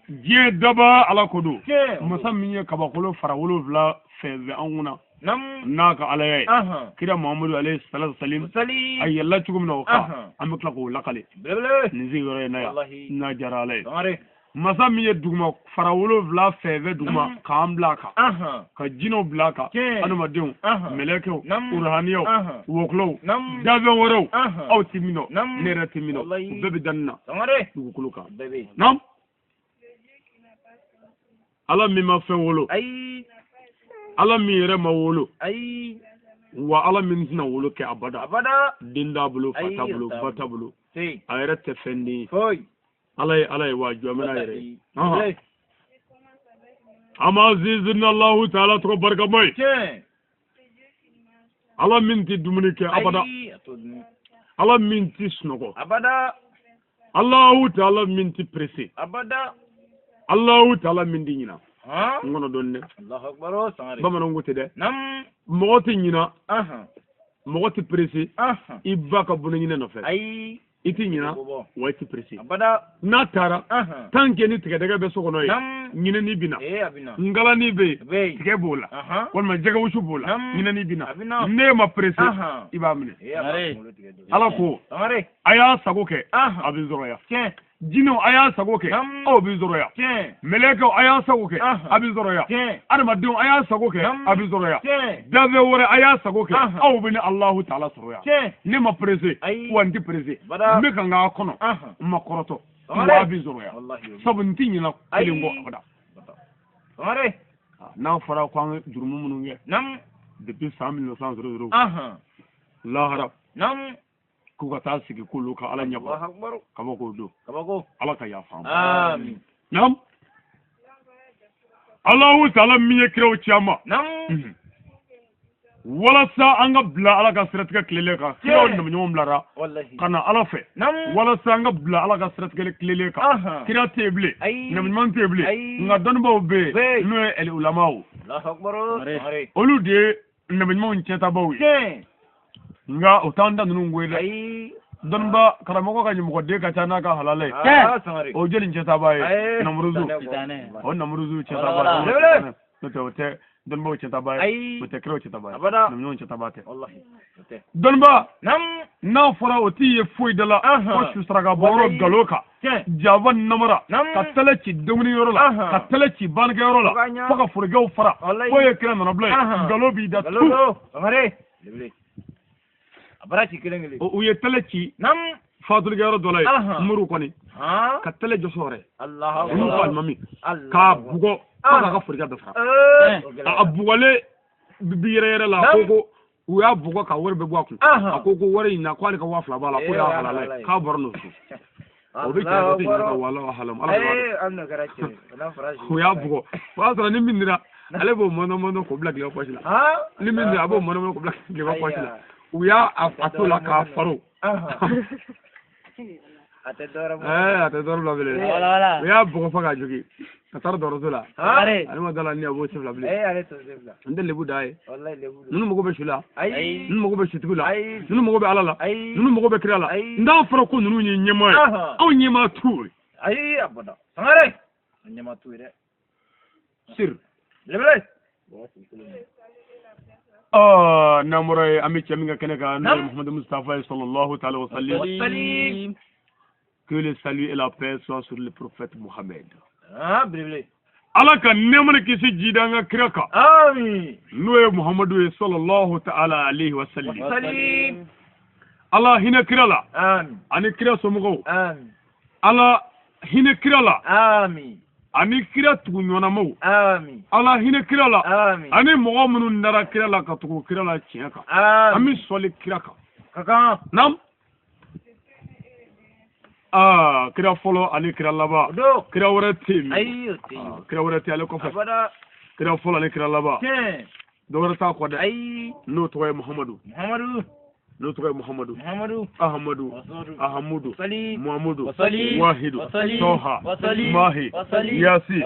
je daba ala kudu musammiye kabakolo farawolo vla feve anguna naka alayay kira Muhammadu alayhi salatu salim ay yalla cugum no ka am kala ko lakale ni zigore na na jarale masa miye duguma farawolo vla feve duguma kam blaka ka jino blaka anu madun melekeo urhaniyo woklo dave woro aw timino nera timino bebe danna dugukuluka nam ala mi ma fe wolo ala mi yɛrɛ ma wolo wa ala min tɛna wolo kɛ abada den t'a bolo fa t'a bolo ba t'a bolo a yɛrɛ tɛ fɛn den ala ye wa jɔmina yɛrɛ ama zizina Allahu taala tɔgɔ barikama ye ala min tɛ dumuni kɛ abada ala min tɛ sunɔgɔ Allahu taala min tɛ presse Allahu taala min tɛ ɲina ngono donne Allahu akbar sangare bamano ngote de nam mogoti nyina mogoti presi ibaka bunu nyina no fe ay iti nyina wati presi abada na tara tanke ni tige daga be sokono nyina ni bina ngala ni be tige bola wal ma jaga wusu bola nyina ni bina ne ma presi ibamne ala ko aya sagoke abin zoroya jino aya sagoke aw bi zoroya meleka aya sagoke abi zoroya armadun aya sagoke abi zoroya dave wore aya sagoke aw bi ni Allah taala zoroya ni ma prese wanti prese me kan ga kono ma koroto wa abi zoroya sabunti nyina kelingo abada amare na fara kwa jurumu munun ye nam depuis 1900 lahara nam kuka ta sigi kullu ka ala nyaba kabako do ala ka ya fam amin nam Allahu ta'ala mi yakro chama nam walasa an ka bila ala ka siratigɛ tilelen kan kiraw ni nabiɲumanw bilara ka na ala fɛ walasa an ka bila ala ka siratigɛ tilelen kan kira tɛ yen bilen nabiɲuman tɛ yen bilen nka dɔnnibaw bɛ yen n'o ye ulamaw olu de ye nabiɲumanw cɛtabaw ye nka o t'an da ninnu goyi dɛ dɔnniba karamɔgɔ ka ɲɛmɔgɔden ka ca n'a ka halala ye o jeli cɛtaba ye namuruzu o namuruzu cɛtaba ye n'o tɛ o tɛ dɔnnibaw cɛtaba ye o tɛ kiraw cɛtaba ye nabiɲumanw cɛtaba tɛ dɔnniba n'a fɔra o t'i ye foyi da la ko su saraka bɔyɔrɔ galo kan jaba namara ka tɛlɛ ci dumuni yɔrɔ la ka tɛlɛ ci baanikɛyɔrɔ la fo ka forokɛw fara fo ye kira nana bila ye galo b'i da tu u ye tɛlɛ ci fatulikɛyɔrɔ dɔ la ye muru kɔni ka tɛlɛ jɔsɔ wɛrɛ olu ko alimami k'a bugɔ fo k'a ka forokɛ dɔ fara a bugɔlen bi yɛrɛ yɛrɛ la ko u y'a bugɔ ka wari bɛɛ bɔ a kun a ko wari in na k'ale ka 2000 b'a la ko y'a halala ye k'a bɔra n'o su o bɛ cɛ o tɛ ɲaga wala halam ala o y'a bugɔ o y'a sɔrɔ ni min dira ale b'o mɔnɔ k'o bila tilekɛ pɔsi la ni min dira a b'o mɔnɔ k'o bila tilekɛ pɔsi la u y'a a to la k'a faro a tɛ dɔrɔ la bilen u y'a bugɔ fo k'a jogin ka taa dɔrɔso la ale ma dala ni a b'o sefila bilen n tɛ lebu da ye ninnu mago bɛ su la ninnu mago bɛ sutigi la ninnu mago bɛ ala la ninnu mago bɛ kira la n t'a fɔra ko ninnu ye ɲɛmaa ye anw ɲɛmaa t'u ye ayi abada sangare ɲɛmaa t'u ye dɛ sir lebele n'an bɔra ye an bɛ cɛ min ka kɛnɛ kan n'o ye Muhamadu Mustafa ye sallallahu ta'ala wa sallim que le salut et la paix soient sur le prophète Mohammed. ala ka nɛɛma ni kisi jida an ka kira kan n'o ye Muhamadu ye sallallahu ta'ala alayhi wa sallam ala hinɛ kira la ani kira somɔgɔw ala hinɛ kira la ani kira tuguɲɔgɔnnamaw ala hinɛ kira la ani mɔgɔ minnu dara kira la ka tugu kira la tiɲɛ kan an bɛ sɔli kira kan naam kira fɔlɔ ani kira laban kira wɛrɛ tɛ yen kira wɛrɛ tɛ ale kɔfɛ kira fɔlɔ ani kira laban dɔ wɛrɛ t'a kɔ dɛ n'o tɔgɔ ye Muhamadu n'o tɔgɔ ye Muhamadu Ahamadu Ahamudu Muhammadu Wahidu Toha Mahi Yasi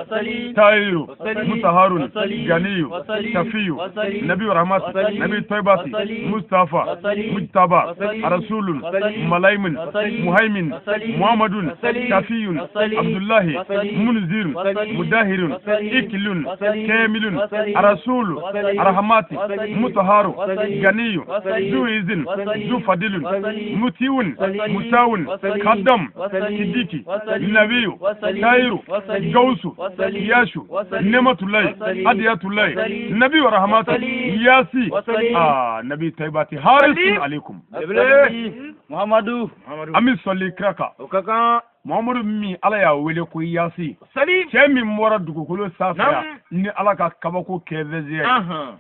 Tayiru Mutaharun Ganiyu Shafiyu Nabi Rahmat Nabi Taibati Mustafa Mujtaba Rasulun Malaimin Muhaimin Muhammadun Shafiyun Abdullahi Munzirun Mudahirun Ikilun Kamilun Rasulu Arhamati Mutaharu Ganiyu Zuizin ذو فضل متيون متاون خدم صديقي نبي خير غوث ياشو نعمة الله هدية الله نبي ورحمة ياسي نبي طيباتي حارس عليكم محمد أمي صلي كراكا Muhammadu mi ala y'a wele ko Yasi cɛ min bɔra dugukolo sanfɛ ni ala ka kabako kɛvɛziya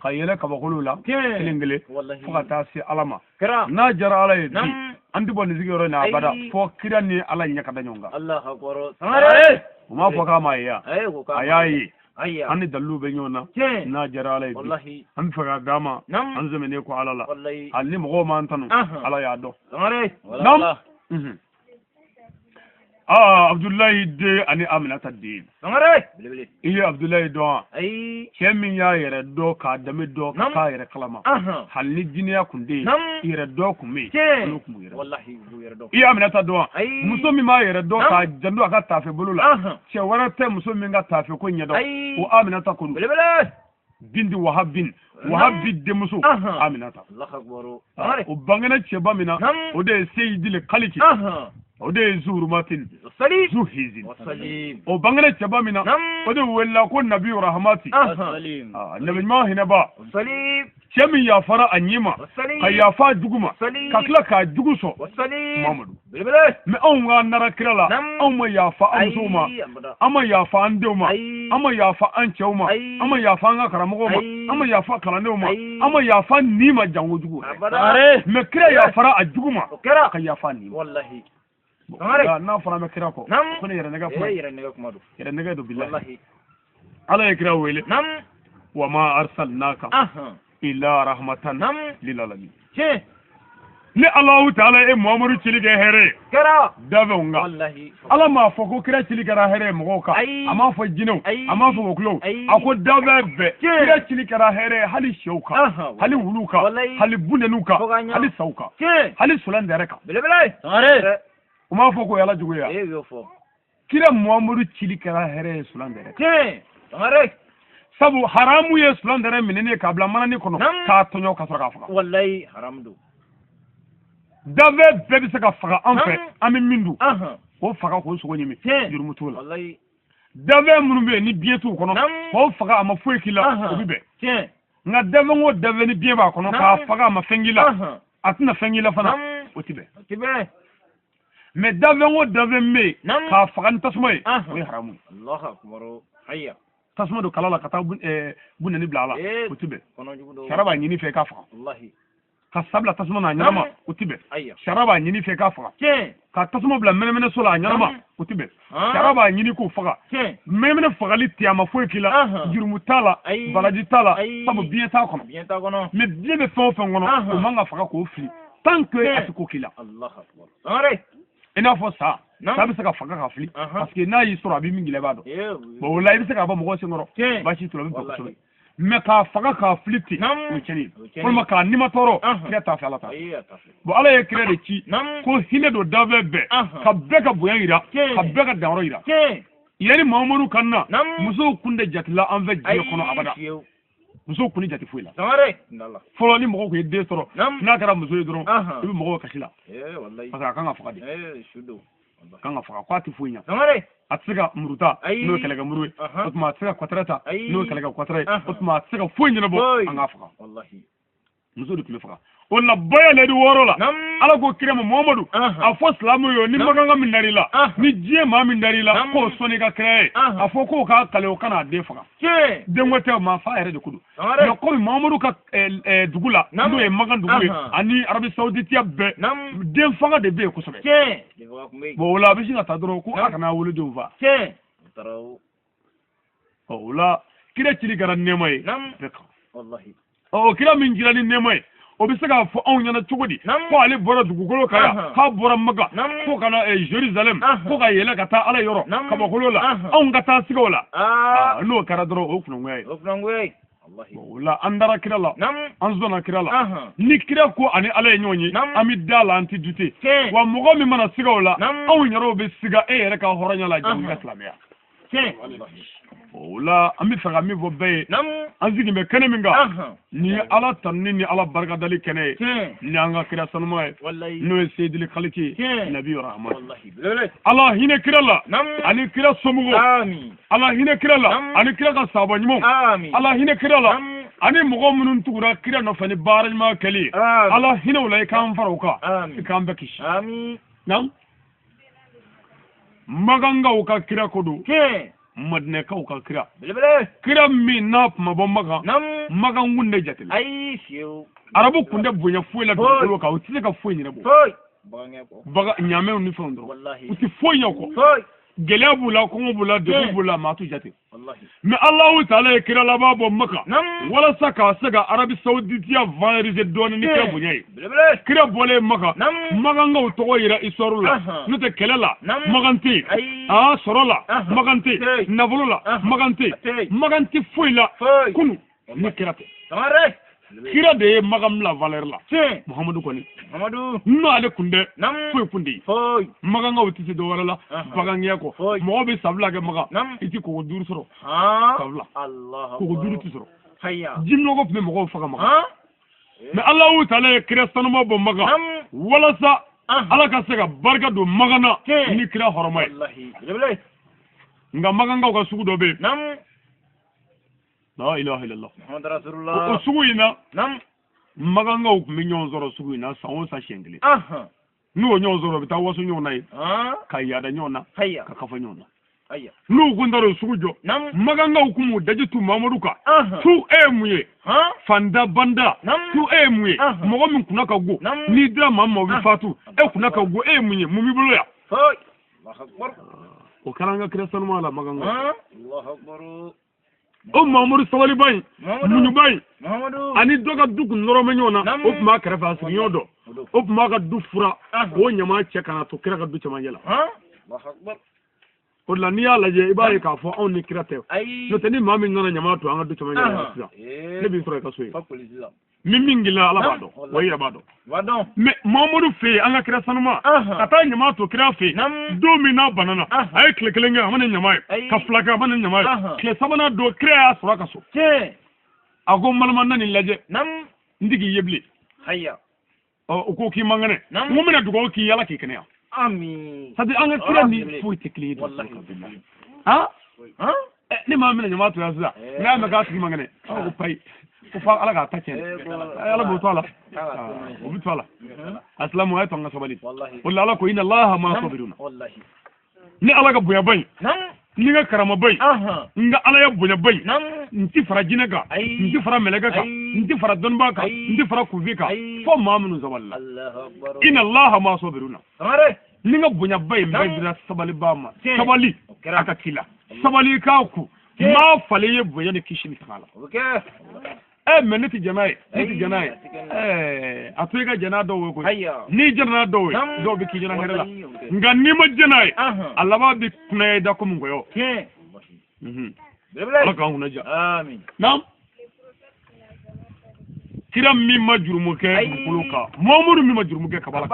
ka yɛlɛ kabakolo la kelen kelen fo ka taa se ala ma n'a jara ala ye bi an tɛ bɔ nin sigiyɔrɔ in na abada fɔ kira ni ala ɲɛ ka da ɲɔgɔn kan o m'a fɔ k'a ma ye yan a y'a ye an ni dalilu bɛ ɲɔgɔn na n'a jara ala ye bi an bɛ fɛ ka d'a ma an zɛmɛnen ko ala la hali ni mɔgɔw m'an tanu ala y'a dɔn Abdullahi de ani Aminata den. I ye Abdullahi dɔn cɛ min y'a yɛrɛ dɔn k'a danbe dɔn ka k'a yɛrɛ kalama hali ni jinɛya kun tɛ yen i yɛrɛ dɔn kun bɛ yen olu kun b'u yɛrɛ dɔn. I ye Aminata dɔn muso min b'a yɛrɛ dɔn k'a janto a ka taafe bolo la cɛ wɛrɛ tɛ muso min ka taafe ko ɲɛdɔn o Aminata ko don binti Wahabin Wahabi denmuso Aminata o bangena cɛba min na o de ye Seyidile Kaliki o de ye Zuhurumatin Zuhizin o bangena cɛba min na o de wele ko Nabi Rahmati Nabi ɲuman hinɛba cɛ min yafara a ɲɛ ma ka yafa jugu ma ka tila k'a jugu sɔn Muhamadu mais anw ka nara kira la anw ma yafa an musow ma an ma yafa an denw ma an ma yafa an cɛw ma an ma yafa an ka karamɔgɔw ma an ma yafa kalandenw ma an ma yafa ni ma jango jugu mais kira yafara a jugu ma ka yafa ni ma n'a fɔra an bɛ kira kɔ ko ne yɛrɛ nɛgɛ yɛrɛ nɛgɛ don bilahi ala ye kira wele wa ma arsalnaka illa rahmatan lil alamin ce ni Allah ta'ala e Muhammadu cili ke here kara dabe unga wallahi ala ma fo ko kira cili kara here mo ka ama fo jinu ama fo kulo ako dabe be kira cili kara here hali shauka hali wuluka hali bunenuka hali sauka hali sulan dereka bele tare uma fo ko yala juguya yo fo kira Muhammadu cili kara here sulan dereka tare sabu haramu ye sulan dere minene ka bla manani kono ka tonyo ka sora ka faga wallahi haram do dabe bɛɛ bɛ se ka faga an fɛ an bɛ min dun o faga k'o sogo ɲimi jurumu t'o la dabe minnu bɛ yen ni biɲɛ t'u kɔnɔ k'o faga a ma foyi k'i la o bɛ bɛn nka dabe o dabe ni biɲɛ b'a kɔnɔ k'a faga a ma fɛn k'i la a tɛna fɛn k'i la fana o tɛ bɛn mɛ dabe o dabe min bɛ yen k'a faga ni tasuma ye o ye haramu ye tasuma don kala la ka taa bunani bila a la o tɛ bɛn sariya b'a ɲini fɛ i k'a faga ka sabla tasuma na ɲanama o tɛ bɛn sariya b'a ɲini fɛ i k'a faga ka tasuma bila mɛnɛmɛnɛ so la a ɲanama o tɛ bɛn sariya b'a ɲini k'o faga mɛnɛmɛnɛ fagali tɛ a ma foyi k'i la jurumu t'a la balaji t'a la sabu biɲɛ t'a kɔnɔ mɛ biɲɛ bɛ fɛn o fɛn kɔnɔ o man ka faga k'o fili tant que a tɛ ko k'i la i n'a fɔ sa bɛ se ka faga ka fili parce que n'a y'i sɔrɔ a bɛ min gɛlɛya b'a dɔn bon o la i bɛ se k'a bɔ mɔgɔ senkɔrɔ baasi t'o la i bɛ bɔ kosɛbɛ mɛ k'a faga k'a fili ten o ye tiɲɛni ye walima k'a nima tɔɔrɔ kira t'a fɛ ala ta bon ala ye kira de ci ko hinɛ don dafɛ bɛɛ ka bɛɛ ka bonya yira ka bɛɛ ka danyɔrɔ yira yanni Muhamadu ka na musow kun tɛ jatila an fɛ diɲɛ kɔnɔ abada musow kun tɛ jate foyi la fɔlɔ ni mɔgɔ kun ye den sɔrɔ n'a kɛra muso ye dɔrɔn i bɛ mɔgɔw kasi la parce que a kan ka faga de a kan ka faga k'a tɛ foyi ɲɛ a tɛ se ka muruta n'o ye kɛlɛkɛ muru ye o tuma a tɛ se ka kɔtɛrɛ ta n'o ye kɛlɛkɛ kɔtɛrɛ ye o tuma a tɛ se ka foyi ɲɛnabɔ an k'a faga muso de tun bɛ faga o la bayɛlɛdi wɔɔrɔ la ala ko kira ma Muhamadu a fɔ silamɛw ye ni maganka min dar'i la ni diɲɛ maa min dar'i la k'o sɔnni ka kira ye a fɔ k'o k'a kale o kana a den faga den ko tɛ maa fa yɛrɛ de ko don mɛ komi Muhamadu ka dugu la n'o ye Makan dugu ye ani Arabi Saoudite bɛɛ den faga de bɛ yen kosɛbɛ bon o la a bɛ sin ka taa dɔrɔn ko a kana wolodenw fa o la kira cili kɛra nɛɛma ye bɛɛ kan o kira min jira ni nɛɛma ye o bɛ se k'a fɔ anw ɲɛna cogo di ko ale bɔra dugukolo kan yan k'a bɔra Maka ko ka na Jerusalem ko ka yɛlɛ ka taa ala yɔrɔ kabakolo la anw ka taa sigaw la n'o kɛra dɔrɔn o kunangoya ye o la an dara kira la an sɔnna kira la ni kira ko ani ala ye ɲɔgɔn ye an bɛ da la an tɛ dute wa mɔgɔ min mana sigaw la anw yɛrɛw bɛ siga e yɛrɛ ka hɔrɔnya la jamu ka silamɛya o la an bɛ fɛ ka min fɔ bɛɛ ye an sigi bɛ kɛnɛ min kan ni ye ala tanuni ni ala barikadali kɛnɛ ye ni an ka kira sanuma ye n'o ye Seyidil Khaliki Nabi Rahmat ala hinɛ kira la ani kira somɔgɔw ala hinɛ kira la ani kira ka sahaba ɲumanw ala hinɛ kira la ani mɔgɔ minnu tugura kira nɔfɛ ni baara ɲuman kɛli ye ala hinɛ o la i k'an fara o kan i k'an bɛɛ kisi Magankaw ka kira ko don Madinɛkaw ka kira kira min n'a tun ma bɔ Makan kun tɛ jate arabu kun tɛ bonya foyi la dugukolo kan u tɛ se ka foyi ɲɛnabɔ ɲaamɛw ni fɛnw dɔrɔn u tɛ foyi ɲɛ kɔ gɛlɛya b'u la kɔngɔ b'u la degun b'u la maa t'u jate mais Alahu Taala ye kira laban bɔ Maka walasa k'a se ka Arabi Saoudite valoriser dɔɔni ni kira bonya ye kira bɔlen Maka Magankaw tɔgɔ yira histoire la n'o tɛ kɛlɛ la Magan tɛ yen sɔrɔ la Magan tɛ yen nafolo la Magan tɛ yen Magan tɛ foyi la kunu ni kira tɛ kira de ye Magan bila valeur la Muhamadu kɔni n'o ale kun tɛ foyi kun tɛ yen Magankaw tɛ se dɔ wɛrɛ la bagangɛya kɔ mɔgɔ bɛ sabula kɛ Makan i tɛ koko 5 sɔrɔ sabula koko 5 tɛ sɔrɔ jinɔgɔ tun bɛ mɔgɔw faga Makan mais Alahu Taala ye kira sanuma bɔ Makan walasa ala ka se ka barika don Makan na ni kira hɔrɔma ye nka Magankaw ka sugu dɔ bɛ yen la ilaha illallah o sugu in na Magankaw tun bɛ ɲɔgɔn sɔrɔ sugu in na san o san siɲɛ kelen n'o ɲɔgɔn sɔrɔ u bɛ taa waso ɲɔgɔn na ye ka yaada ɲɔgɔn na ka kafa ɲɔgɔn na n'u kun taara o sugu jɔ Magankaw kun m'u daji tu Mamadu kan tu e ye mun ye fanda banda tu e ye mun ye mɔgɔ min kunna ka go n'i dira maa ma o bɛ fatu e kunna ka go e ye mun ye mun b'i bolo yan o kɛra an ka kira sanuma la Magankaw o Mamadou sabali bayi muñu bayi Mamadou ani doga duk norome ñona o kuma karafa siriyo do o kuma ka du fura o ñama cɛ kana to kira ka du cɛman jela o la ni y'a lajɛ i b'a ye k'a fɔ anw ni kira tɛ n'o tɛ ni maa min nana ɲama to an ka du cɛman jela sisan ne b'i sɔrɔ i ka so ye min gila ala b'a dɔn wa i yɛrɛ b'a dɔn mais Mamadou fɛ yen an ka kira sanuma ka taa ɲama to kira fɛ yen don min n'a banana a ye tile kelen kɛ a ma ne ɲama ye ka fila kɛ a ma ne ɲama ye tile sabanan don kira y'a sɔrɔ a ka so a ko malama na nin lajɛ n tɛ k'i ye bilen u ko k'i man kɛnɛ n ko bɛna dugawu k'i yala k'i kɛnɛya c'est à dire an ka kira ni foyi tɛ kelen ye ni maa min ɲama to yan sisan ne y'a mɛn k'a tigi man kɛnɛ ko payi ko fa ala k'a ta tiɲɛ ala b'o to a la o bɛ to a la asilamu a ye to an ka sabali o la ala ko inna allaha ma'a sabirina ni ala ka bonya bayi ni ka karama bayi n ka ala ya bonya bayi n ti fara jinɛ kan n ti fara mɛlɛkɛ kan n ti fara dɔnnibaa kan n ti fara kunfi kan fo maa minnu sabali la inna allaha ma'a sabirina ni ka bonya bayi n bɛ dira sabalibaa ma sabali a ka k'i la sabali k'a ku maa falen ye bonya ni kisi ni tanga la mais ne ti jana ye a to i ka jana dɔw ye koyi n'i jana dɔw ye dɔw bɛ k'i jana hɛrɛ la nka n'i ma jana ye a laban bɛ kunaya i da komi nkɔyɔ ala k'an kunna diya naam kira min ma jurumu kɛ dugukolo kan Mamadou min ma jurumu kɛ kabala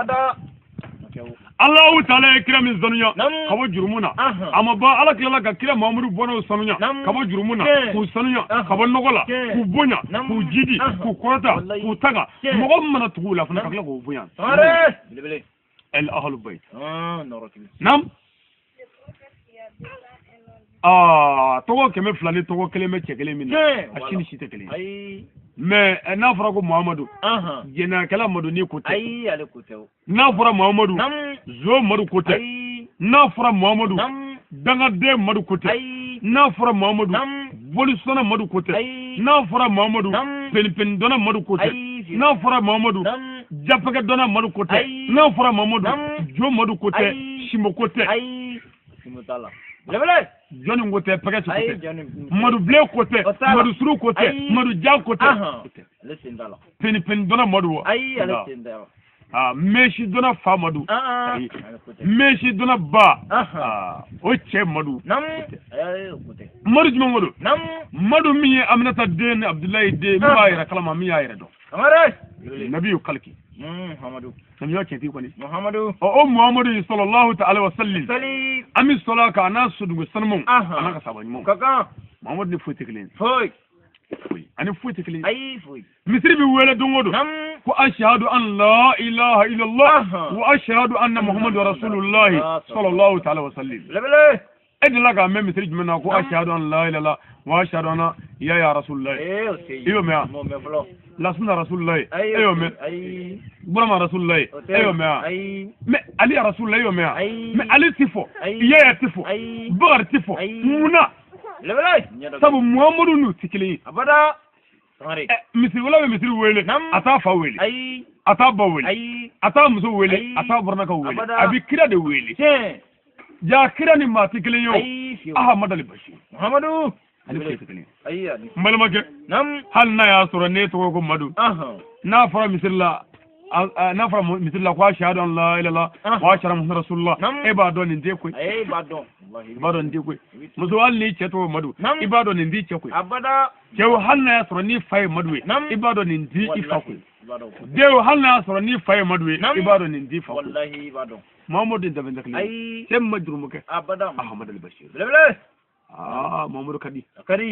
Allahu Taala ye kira min sanuya ka bɔ jurumu na a ma ban ala tilala ka kira Mamadou bɔnɛw sanuya ka bɔ jurumu na k'u sanuya ka bɔ nɔgɔ la k'u bonya k'u jidi k'u kɔrɔta k'u taga mɔgɔ min mana tugu u la fana ka tila k'u bonya el ahlu bayt naam tɔgɔ 200 ni tɔgɔ 1 bɛ cɛ 1 min na a si ni si tɛ kelen ye mais n'a fɔra ko Muhamadu jɛnɛkɛla Madu ni ko tɛ n'a fɔra Muhamadu zo Madu ko tɛ n'a fɔra Muhamadu dangaden Madu ko tɛ n'a fɔra Muhamadu bolisɔnna Madu ko tɛ n'a fɔra Muhamadu penipeni dɔnna Madu ko tɛ n'a fɔra Muhamadu japɛgɛ dɔnna Madu ko tɛ n'a fɔra Muhamadu jo Madu ko tɛ simo ko tɛ jɔnni ko tɛ pɛgɛ ko tɛ Madu bilen ko tɛ Madu suru ko tɛ Madu jan ko tɛ penipeni dɔnna Madu wa mesi dɔnna fa Madu mesi dɔnna ba o cɛ Madu Madu jumɛn ko don Madu min ye Aminata den ni Abdulayi den min b'a yɛrɛ kalama min y'a yɛrɛ dɔn nabi y'o kaliki nabi y'o cɛntigi kɔni o Muhamadu sallallahu ta'ala wa sallim an bɛ sɔrɔ k'a n'a sodugu sanumanw a n'a ka saba ɲumanw Muhamadu ni foyi tɛ kelen ye ani foyi tɛ kelen ye misiri bɛ wele don o don ko ashhadu an la ilaha illallah wa ashhadu anna muhammadu rasulullahi sallallahu ta'ala wa sallim e delila k'a mɛn misiri jumɛn na ko ashhadu an la ilaha wa ashhadu anna ya rasulullahi i y'o mɛn wa lasuna rasulullahi e y'o mɛn burama rasulullahi e y'o mɛn wa mais ali rasulullahi e y'o mɛn wa mais ali ti fɔ yaya ti fɔ bakari ti fɔ munna sabu Muhamadu n'u ti kelen ye misiri wɛrɛ bɛ misiri wele a t'a fa wele a t'a ba wele a t'a muso wele a t'a buranakaw wele a bɛ kira de wele ja kira ni maa ti kelen ye o Ahamadu Ali Bashir ale foyi tɛ kelen ye n balimakɛ hali n'a y'a sɔrɔ ne tɔgɔ ko Madu n'a fɔra misiri la ko ashhadu an la ilaha wa ashhadu anna muhammadan rasulullah e b'a dɔn nin tɛ koyi i b'a dɔn nin tɛ koyi muso hali n'i cɛ tɔgɔ Madu i b'a dɔn nin t'i cɛ koyi cɛw hali n'a y'a sɔrɔ n'i fa ye Madu ye i b'a dɔn nin t'i i fa koyi denw hali n'a y'a sɔrɔ n'i fa ye Madu ye i b'a dɔn nin t'i fa koyi Muhamadu de dabɛn tɛ kelen ye cɛ min ma jurumu kɛ Ahamadu Ali Bashir Mamadou kadi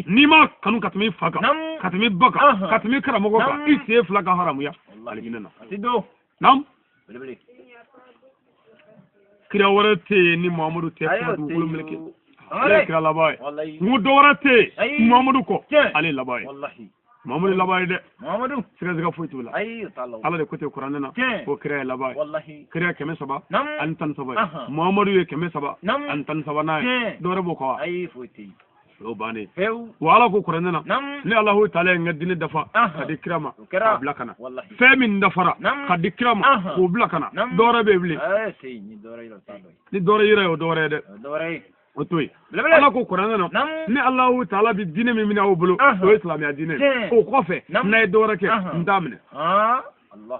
n'i ma kanu ka tɛmɛ i fa kan ka tɛmɛ i ba kan ka tɛmɛ i karamɔgɔ kan i sen 2 ka haramuya alijinɛ na naam kira wɛrɛ tɛ yen ni Muhamadu tɛ fɔ dugukolo meleke ale kira laban ye n ko dɔ wɛrɛ tɛ yen Muhamadu kɔ ale laban ye Muhamadu laban ye dɛ sɛgɛsɛgɛ foyi t'o la ala de ko ten kuranɛ na ko kira ye laban ye kira ye 300 ani 13 ye Muhamadu ye 300 ani 13 ye dɔ wɛrɛ b'o kɔ wa o bannen wa ala ko kuranɛ na ne Alahu Taala ye n ka diinɛ dafa ka di kira ma k'a bila ka na fɛn min dafara ka di kira ma k'o bila ka na dɔ wɛrɛ bɛ yen bilen ni dɔ wɛrɛ yera ye o dɔ wɛrɛ ye dɛ o to yi ala ko kuranɛ na ni Allahu taala bi diinɛ min minɛ aw bolo o ye silamɛya diinɛ o kɔfɛ n'a ye dɔwɛrɛ kɛ n t'a minɛ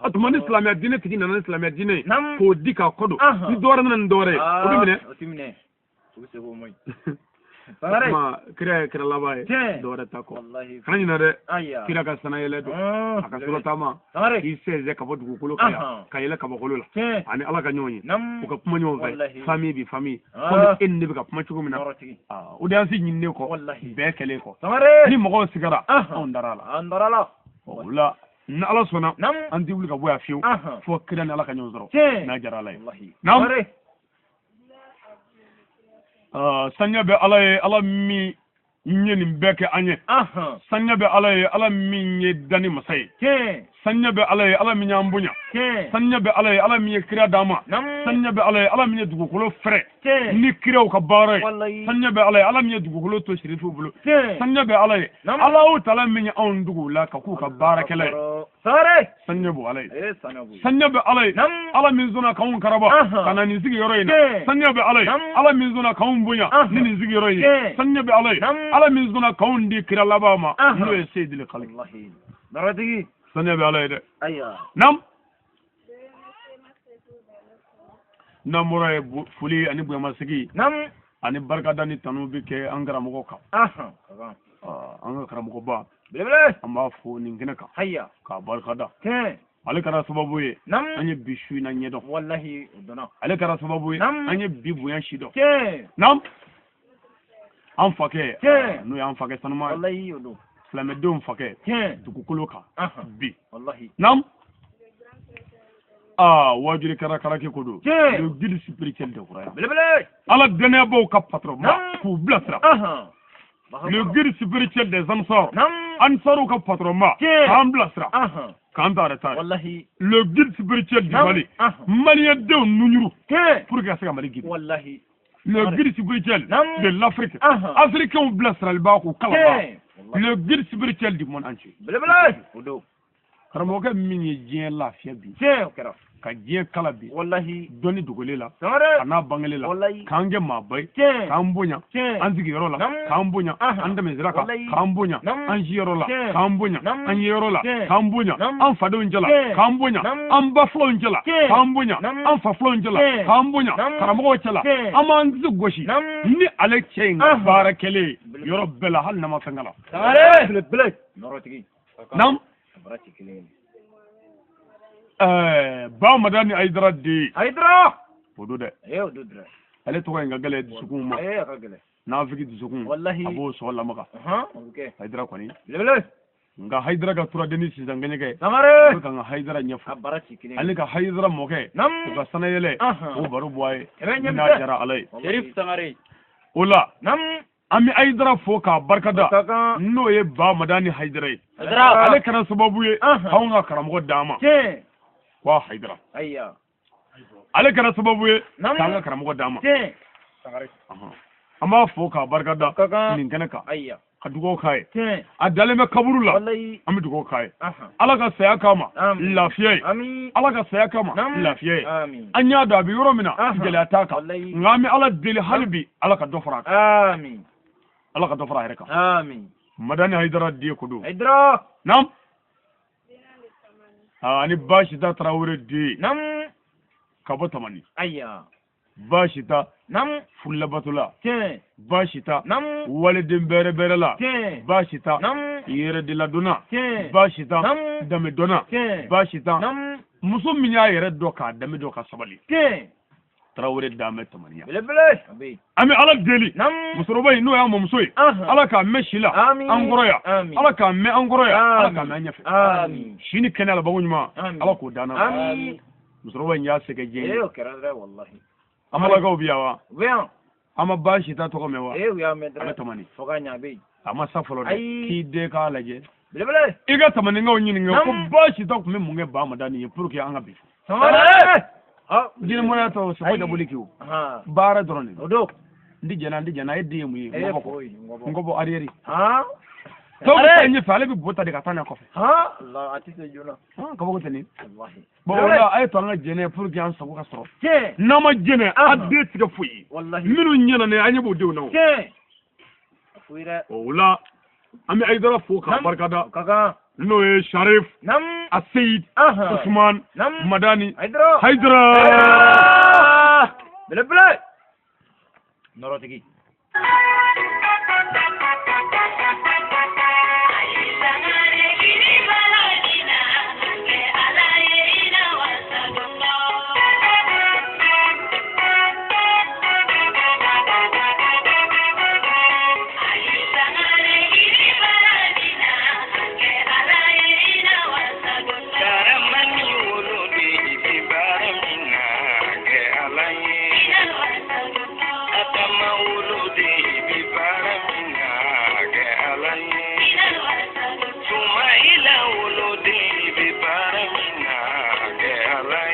a tuma ni silamɛya diinɛ tigi nana ni silamɛya diinɛ k'o di k'a kɔ don ni dɔwɛrɛ nana ni dɔwɛrɛ ye o bɛ minɛ kuma kira laban ye dɔwɛrɛ ta kɔ kana ɲinɛ dɛ kira ka sanayɛlɛ don a ka sɔrɔ taama k'i sɛnsɛn ka bɔ dugukolo kan ka yɛlɛ kabakolo la ani ala ka ɲɔgɔn ye u ka kuma ɲɔgɔn fɛ famille bi famille komi e ni ne bɛ ka kuma cogo min na audience ɲininen kɔ bɛɛ kɛlen kɔ ni mɔgɔw sigara anw dara la o la ni ala sɔnna an tɛ wuli ka bɔ yan fiyewu fo kira ni ala ka ɲɔgɔn sɔrɔ n'a diyara ala ye sanya bɛ ala ye ala min ye nin bɛɛ kɛ an ye sanya bɛ ala ye ala min ye danni masa ye sanya bɛ ala ye ala min y'an bonya sanya bɛ ala ye ala min ye kira d'an ma sanya bɛ ala ye ala min ye dugukolo fɛrɛ ni kiraw ka baara ye sanya bɛ ala ye ala min ye dugukolo to sirifuw bolo sanya bɛ ala ye Allahu taala min ye anw dugu la ka k'u ka baarakɛla ye sanya bɛ ala ye sanya bɛ ala ye ala min sɔnna k'anw karaba ka na nin sigiyɔrɔ in na sanya bɛ ala ye ala min sɔnna k'anw bonya ni nin sigiyɔrɔ in ye sanya bɛ ala ye ala min sɔnna k'anw di kira laban ma n'o ye Seydil Khalil sanya bɛ ala ye dɛ n'an bɔra ye foli ani bonyamasegi ani barikada ni tanu bɛ kɛ an karamɔgɔ kan an ka karamɔgɔba an b'a fɔ nin kɛnɛ kan k'a barikada ale kɛra sababu ye an ye bi su in na ɲɛdɔn ale kɛra sababu ye an ye bi bonya si dɔn an fakɛ n'o y'an fakɛ sanuma silamɛdenw fakɛ dugukolo kan bi wajuri kɛra karaki ko don le guide spirituel de Kuraya ala dɛnɛyabaw ka patron k'u bilasira le guide spirituel des ansarw ka patron k'an bilasira k'an ta retard le guide spirituel du Mali maliyɛn denw nuɲuru pour que ka se ka Mali guide le guide spirituel de l'Afrique africains bilasirali b'a k'u kalan le guide spirituel du monde entier karamɔgɔkɛ min ye diɲɛ lafiya bi ka diɲɛ kala bi dɔnni dogolen la a n'a bangelen la k'an kɛ maaba ye k'an bonya an sigiyɔrɔ la k'an bonya an tɛmɛsira kan k'an bonya an siyɔrɔ la k'an bonya an yeyɔrɔ la k'an bonya an fadenw cɛla k'an bonya an ba filaw cɛla k'an bonya an fa filaw cɛla k'an bonya karamɔgɔw cɛla an b'an disi gosi ni ale cɛ in ka baara kɛlen yɔrɔ bɛɛ la hali n'a ma fɛn kala ba madani Haidara de o do dɛ ale tɔgɔ in ka gɛlɛn dusukun ma n'a figi dusukun a b'o sɔgɔ lamaga Haidara kɔni nka Haidara ka turadenni sisan gɛɲɛkɛ o ka nka Haidara ɲɛfɔ ale ka Haidara mɔkɛ o ka sanayɛlɛ o baro bɔ a ye n'a diyara ala ye o la an bɛ Haidara fo k'a barikada n'o ye ba madani Haidara ye ale kɛra sababu ye anw ka karamɔgɔ d'an ma wa Haidara ale kɛra sababu ye k'an ka karamɔgɔ d'an ma an b'a fɔ k'a barikada nin kɛnɛ kan ka dugawu k'a ye a dalen bɛ kaburu la an bɛ dugawu k'a ye ala ka saya k'a ma lafiya ye ala ka saya k'a ma lafiya ye an y'a dɔn a bɛ yɔrɔ min na gɛlɛya t'a kan nka an bɛ ala deli hali bi ala ka dɔ fara a kan ala ka dɔ fara a yɛrɛ kan madani Haidara den ko don ani Bashita Tarawele den ka bɔ Tamani Bashita Fulabatola Bashita waliden bɛrɛ bɛrɛ la Bashita yɛrɛ de ladonna Bashita dame donna Bashita muso min y'a yɛrɛ dɔn k'a dame dɔn ka sabali Tarawele dame Tamaniya an bɛ ala deli musokɔrɔba in n'o y'an mɔmuso ye ala k'a mɛn si la an kɔrɔ yan ala k'a mɛn an kɔrɔ yan ala k'a mɛn an ɲɛfɛ si ni kɛnɛ alabago ɲuman ala k'o danna musokɔrɔba in y'a sɛgɛ diɲɛ ye an balakaw bi yan wa an ma Bashita tɔgɔ mɛn wa a bɛ Tamani a ma sa fɔlɔ dɛ k'i den k'a lajɛ i ka Tamanikaw ɲininka ko Bashita tun bɛ mun kɛ ba madani ye pour que an ka bi jinɛmɔya tɔ sɛbɛ daboli kɛ o baara dɔrɔn de n tɛ jɛna e den ye mun ye n kɔ bɔ arrière to be nye fa le bi bota de ka tan na ko fe ha Allah atise jona ha ka bo tani wallahi bo wala ay to nga jene pour que an sago ka soro ke na ma jene adde tiga fuyi wallahi minu nyana ne anya bo dew na ke fuira wala ami ay dara fo ka barkada kaka no e Sharif nam Asayid Usman Madani Haydra bele bele norotigi Sumaila wolo de bi baramina ke alai